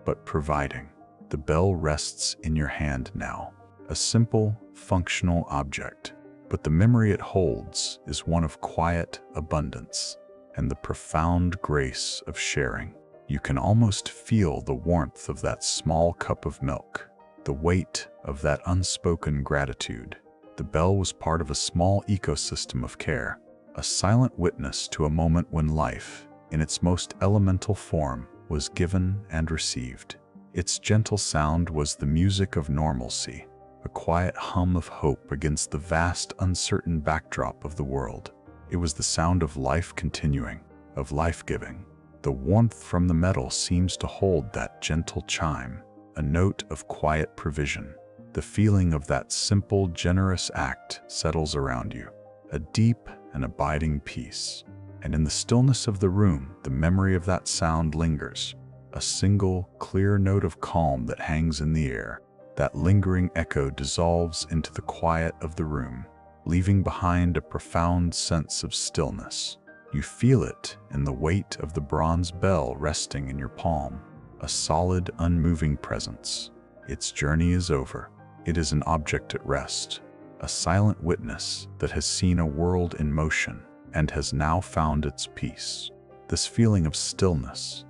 A: but providing. The bell rests in your hand now, a simple, functional object, but the memory it holds is one of quiet abundance and the profound grace of sharing. You can almost feel the warmth of that small cup of milk, the weight of that unspoken gratitude. The bell was part of a small ecosystem of care, a silent witness to a moment when life, in its most elemental form, was given and received. Its gentle sound was the music of normalcy, a quiet hum of hope against the vast, uncertain backdrop of the world. It was the sound of life continuing, of life-giving. The warmth from the metal seems to hold that gentle chime, a note of quiet provision. The feeling of that simple, generous act settles around you, a deep and abiding peace. And in the stillness of the room, the memory of that sound lingers, a single, clear note of calm that hangs in the air. That lingering echo dissolves into the quiet of the room, leaving behind a profound sense of stillness. You feel it in the weight of the bronze bell resting in your palm, a solid, unmoving presence. Its journey is over. It is an object at rest, a silent witness that has seen a world in motion and has now found its peace. This feeling of stillness,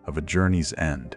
A: of a journey's end,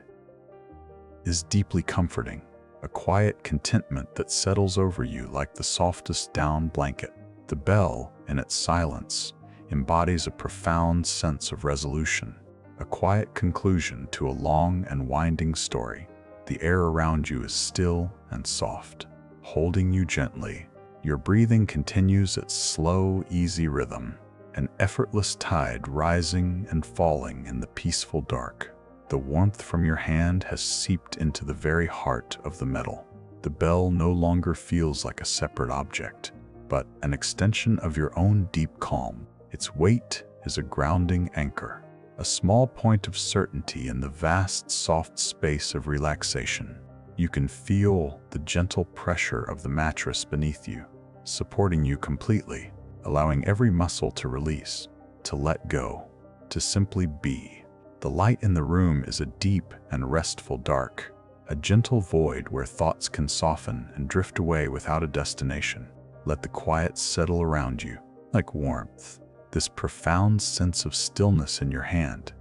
A: is deeply comforting, a quiet contentment that settles over you like the softest down blanket. The bell, in its silence, embodies a profound sense of resolution, a quiet conclusion to a long and winding story. The air around you is still and soft, holding you gently. Your breathing continues its slow, easy rhythm, an effortless tide rising and falling in the peaceful dark. The warmth from your hand has seeped into the very heart of the metal. The bell no longer feels like a separate object, but an extension of your own deep calm. Its weight is a grounding anchor, a small point of certainty in the vast, soft space of relaxation. You can feel the gentle pressure of the mattress beneath you, supporting you completely, allowing every muscle to release, to let go, to simply be. The light in the room is a deep and restful dark, a gentle void where thoughts can soften and drift away without a destination. Let the quiet settle around you, like warmth. This profound sense of stillness in your hand,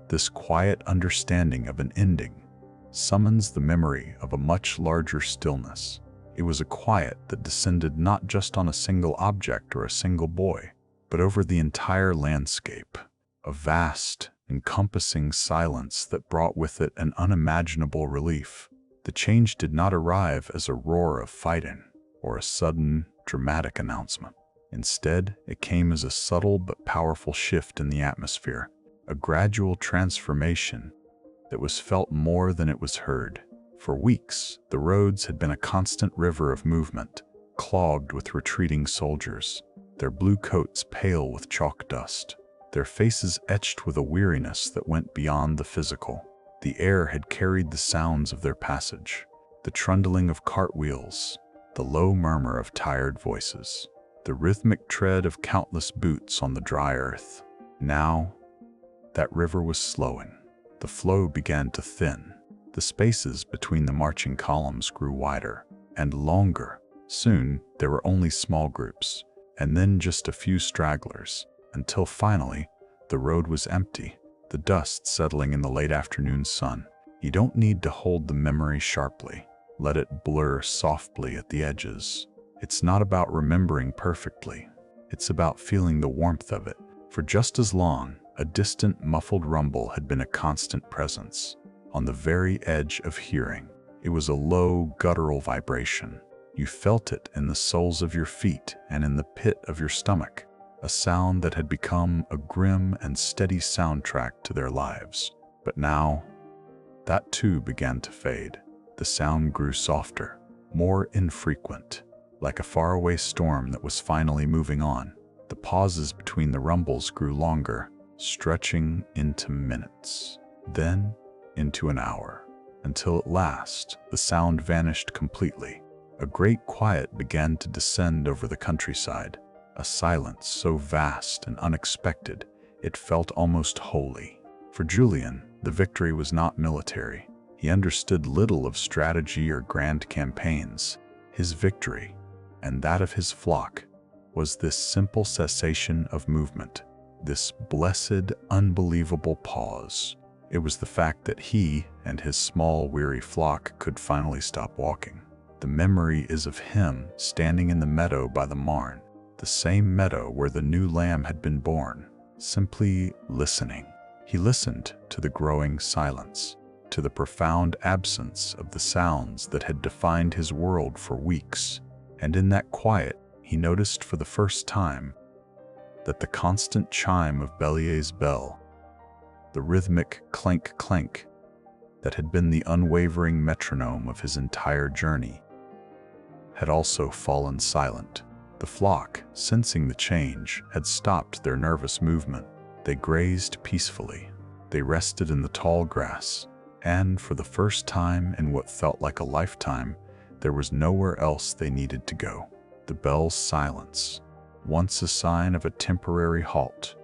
A: this quiet understanding of an ending, summons the memory of a much larger stillness. It was a quiet that descended not just on a single object or a single boy, but over the entire landscape, a vast, encompassing silence that brought with it an unimaginable relief. The change did not arrive as a roar of fighting or a sudden, dramatic announcement. Instead, it came as a subtle but powerful shift in the atmosphere, a gradual transformation that was felt more than it was heard. For weeks, the roads had been a constant river of movement, clogged with retreating soldiers, their blue coats pale with chalk dust, their faces etched with a weariness that went beyond the physical. The air had carried the sounds of their passage, the trundling of cartwheels, the low murmur of tired voices, the rhythmic tread of countless boots on the dry earth. Now, that river was slowing. The flow began to thin. The spaces between the marching columns grew wider and longer. Soon, there were only small groups, and then just a few stragglers, until finally, the road was empty, the dust settling in the late afternoon sun. You don't need to hold the memory sharply. Let it blur softly at the edges. It's not about remembering perfectly. It's about feeling the warmth of it. For just as long, a distant, muffled rumble had been a constant presence, on the very edge of hearing. It was a low, guttural vibration. You felt it in the soles of your feet and in the pit of your stomach. a sound that had become a grim and steady soundtrack to their lives. But now, that too began to fade. The sound grew softer, more infrequent, like a faraway storm that was finally moving on. The pauses between the rumbles grew longer, stretching into minutes, then into an hour, until at last the sound vanished completely. A great quiet began to descend over the countryside, a silence so vast and unexpected it felt almost holy. For Julian, the victory was not military. He understood little of strategy or grand campaigns. His victory, and that of his flock, was this simple cessation of movement, this blessed, unbelievable pause. It was the fact that he and his small, weary flock could finally stop walking. The memory is of him standing in the meadow by the Marne, the same meadow where the new lamb had been born, simply listening. He listened to the growing silence, to the profound absence of the sounds that had defined his world for weeks. And in that quiet, he noticed for the first time that the constant chime of Bellier's bell, the rhythmic clank-clank that had been the unwavering metronome of his entire journey, had also fallen silent. The flock, sensing the change, had stopped their nervous movement. They grazed peacefully. They rested in the tall grass, and for the first time in what felt like a lifetime, there was nowhere else they needed to go. The bell's silence, once a sign of a temporary halt,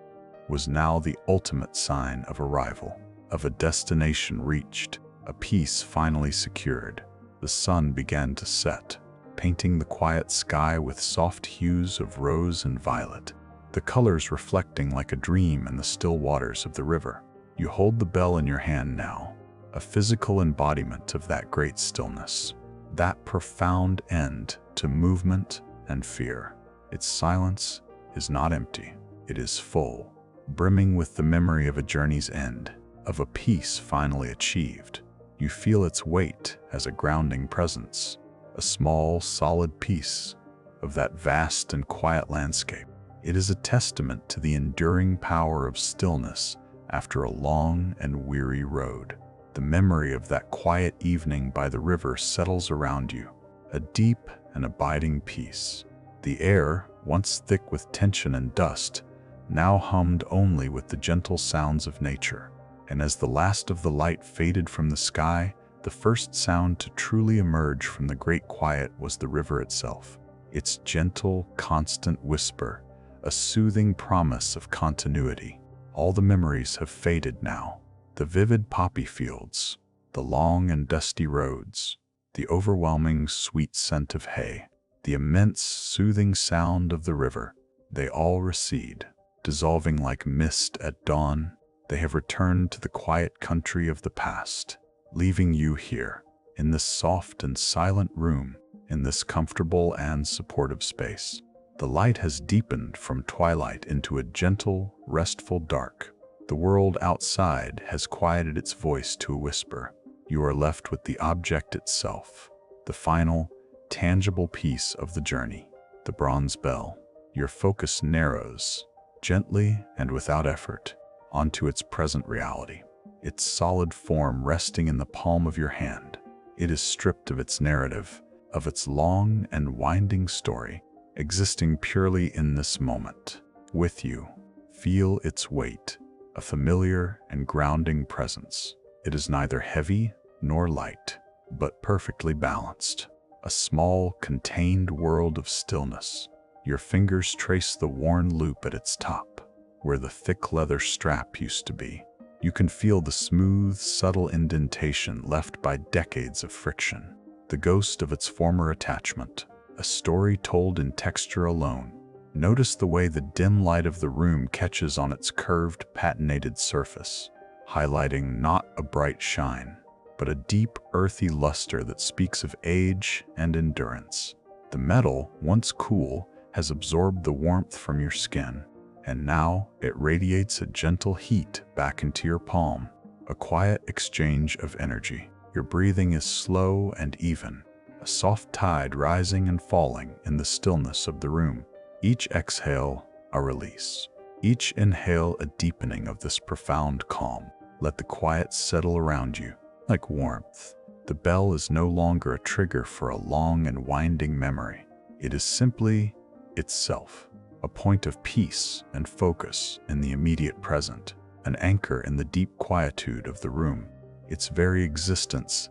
A: was now the ultimate sign of arrival, of a destination reached, a peace finally secured. The sun began to set, painting the quiet sky with soft hues of rose and violet, the colors reflecting like a dream in the still waters of the river. You hold the bell in your hand now, a physical embodiment of that great stillness, that profound end to movement and fear. Its silence is not empty. It is full, brimming with the memory of a journey's end, of a peace finally achieved. You feel its weight as a grounding presence, a small, solid piece of that vast and quiet landscape. It is a testament to the enduring power of stillness after a long and weary road. The memory of that quiet evening by the river settles around you, a deep and abiding peace. The air, once thick with tension and dust, now hummed only with the gentle sounds of nature. And as the last of the light faded from the sky, the first sound to truly emerge from the great quiet was the river itself. Its gentle, constant whisper, a soothing promise of continuity. All the memories have faded now. The vivid poppy fields, the long and dusty roads, the overwhelming sweet scent of hay, the immense soothing sound of the river, they all recede, dissolving like mist at dawn. They have returned to the quiet country of the past, leaving you here, in this soft and silent room, in this comfortable and supportive space. The light has deepened from twilight into a gentle, restful dark. The world outside has quieted its voice to a whisper. You are left with the object itself, the final, tangible piece of the journey, the bronze bell. Your focus narrows, gently and without effort, onto its present reality, its solid form resting in the palm of your hand. It is stripped of its narrative, of its long and winding story, existing purely in this moment. With you, feel its weight, a familiar and grounding presence. It is neither heavy nor light, but perfectly balanced, a small, contained world of stillness. Your fingers trace the worn loop at its top, where the thick leather strap used to be. You can feel the smooth, subtle indentation left by decades of friction, the ghost of its former attachment, a story told in texture alone. Notice the way the dim light of the room catches on its curved, patinated surface, highlighting not a bright shine, but a deep, earthy luster that speaks of age and endurance. The metal, once cool, has absorbed the warmth from your skin, and now it radiates a gentle heat back into your palm, a quiet exchange of energy. Your breathing is slow and even, a soft tide rising and falling in the stillness of the room. Each exhale a release. Each inhale a deepening of this profound calm. Let the quiet settle around you like warmth. The bell is no longer a trigger for a long and winding memory. It is simply itself, a point of peace and focus in the immediate present, an anchor in the deep quietude of the room. Its very existence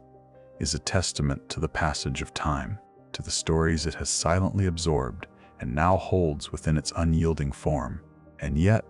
A: is a testament to the passage of time, to the stories it has silently absorbed and now holds within its unyielding form. And yet,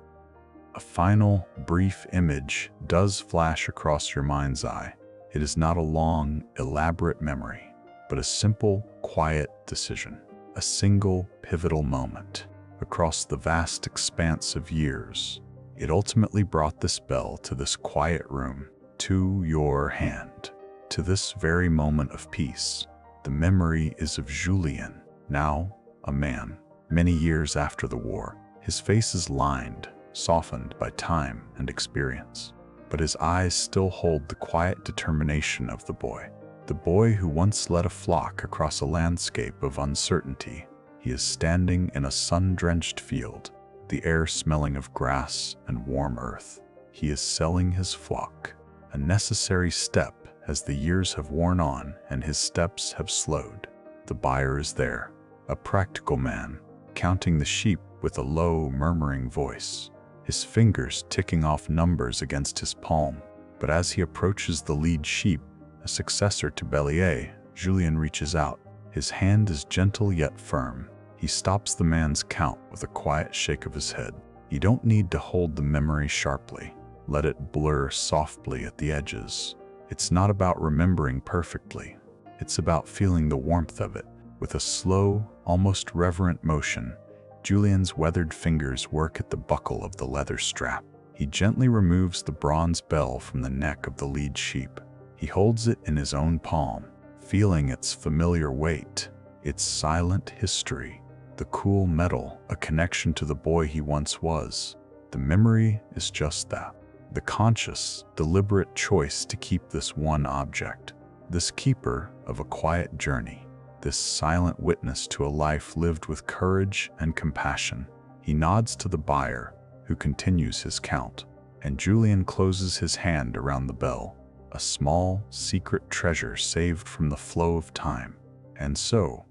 A: a final, brief image does flash across your mind's eye. It is not a long, elaborate memory, but a simple, quiet decision, a single, pivotal moment. Across the vast expanse of years, it ultimately brought this bell to this quiet room, to your hand, to this very moment of peace. The memory is of Julien, now a man, many years after the war. His face is lined, softened by time and experience, but his eyes still hold the quiet determination of the boy who once led a flock across a landscape of uncertainty. He is standing in a sun-drenched field, the air smelling of grass and warm earth. He is selling his flock, a necessary step as the years have worn on and his steps have slowed. The buyer is there, a practical man, counting the sheep with a low, murmuring voice, his fingers ticking off numbers against his palm. But as he approaches the lead sheep, a successor to Bellier, Julien reaches out. His hand is gentle yet firm. He stops the man's count with a quiet shake of his head. You don't need to hold the memory sharply. Let it blur softly at the edges. It's not about remembering perfectly. It's about feeling the warmth of it. With a slow, almost reverent motion, Julien's weathered fingers work at the buckle of the leather strap. He gently removes the bronze bell from the neck of the lead sheep. He holds it in his own palm, feeling its familiar weight, its silent history. The cool metal, a connection to the boy he once was. The memory is just that. The conscious, deliberate choice to keep this one object, this keeper of a quiet journey, this silent witness to a life lived with courage and compassion. He nods to the buyer, who continues his count, and Julien closes his hand around the bell, a small, secret treasure saved from the flow of time. And so,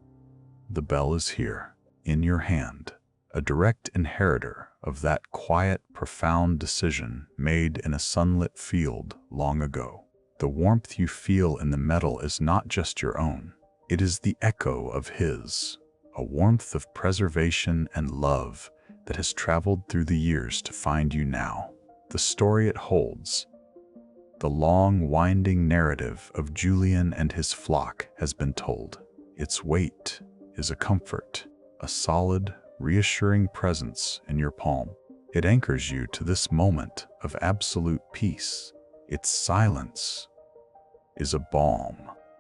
A: the bell is here, in your hand, a direct inheritor of that quiet, profound decision made in a sunlit field long ago. The warmth you feel in the metal is not just your own. It is the echo of his, a warmth of preservation and love that has traveled through the years to find you now. The story it holds, the long, winding narrative of Julien and his flock, has been told. Its weight is a comfort, a solid, reassuring presence in your palm. It anchors you to this moment of absolute peace. Its silence is a balm,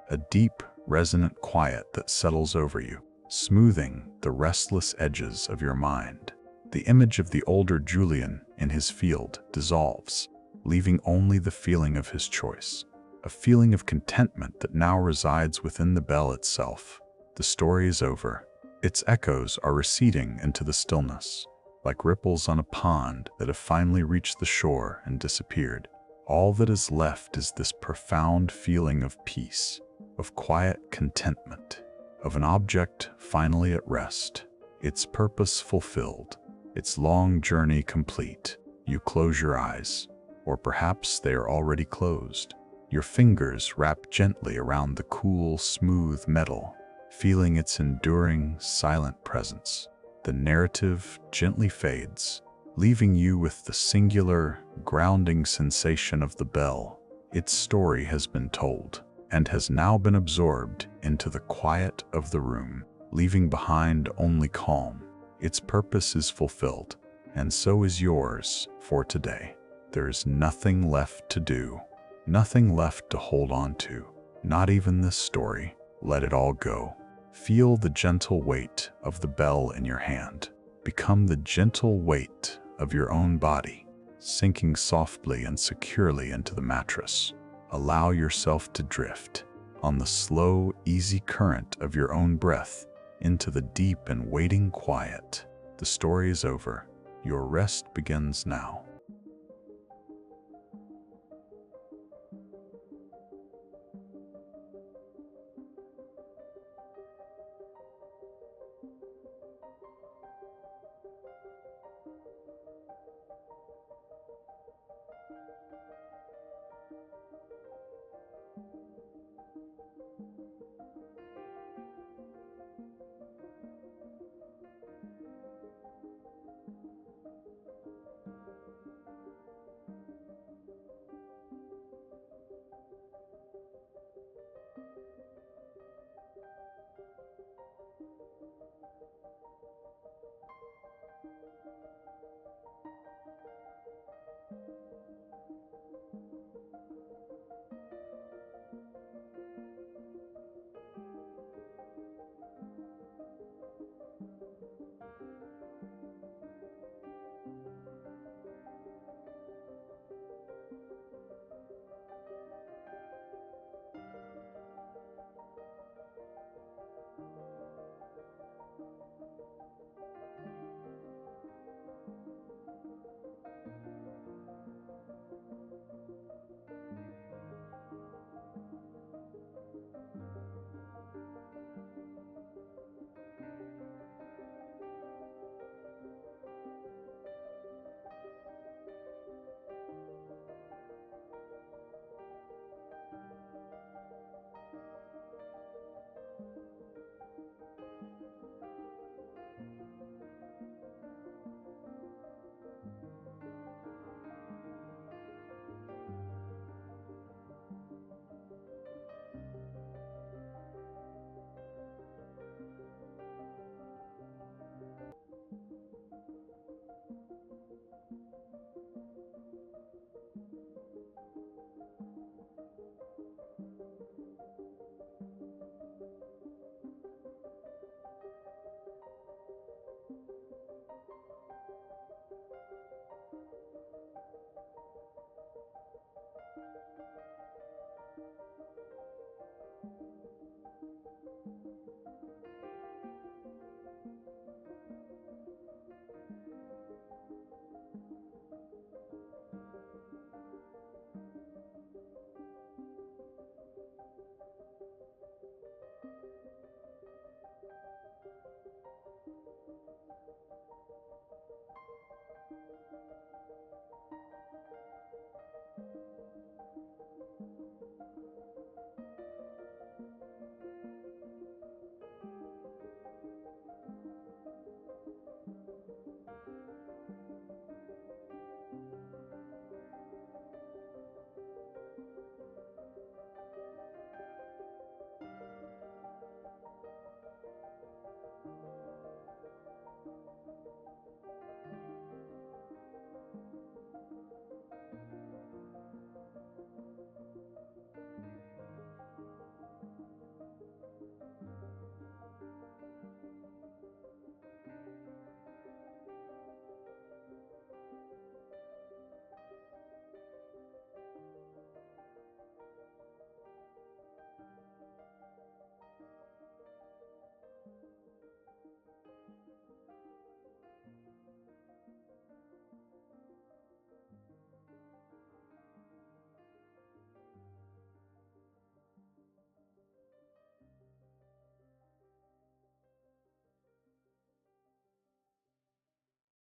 A: a deep, resonant quiet that settles over you, smoothing the restless edges of your mind. The image of the older Julien in his field dissolves, leaving only the feeling of his choice, a feeling of contentment that now resides within the bell itself. The story is over. Its echoes are receding into the stillness, like ripples on a pond that have finally reached the shore and disappeared. All that is left is this profound feeling of peace, of quiet contentment, of an object finally at rest, its purpose fulfilled, its long journey complete. You close your eyes, or perhaps they are already closed. Your fingers wrap gently around the cool, smooth metal, feeling its enduring, silent presence. The narrative gently fades, leaving you with the singular, grounding sensation of the bell. Its story has been told, and has now been absorbed into the quiet of the room, leaving behind only calm. Its purpose is fulfilled, and so is yours for today. There is nothing left to do, nothing left to hold on to, not even this story. Let it all go. Feel the gentle weight of the bell in your hand. Become the gentle weight of your own body, sinking softly and securely into the mattress. Allow yourself to drift on the slow, easy current of your own breath into the deep and waiting quiet. The story is over. Your rest begins now.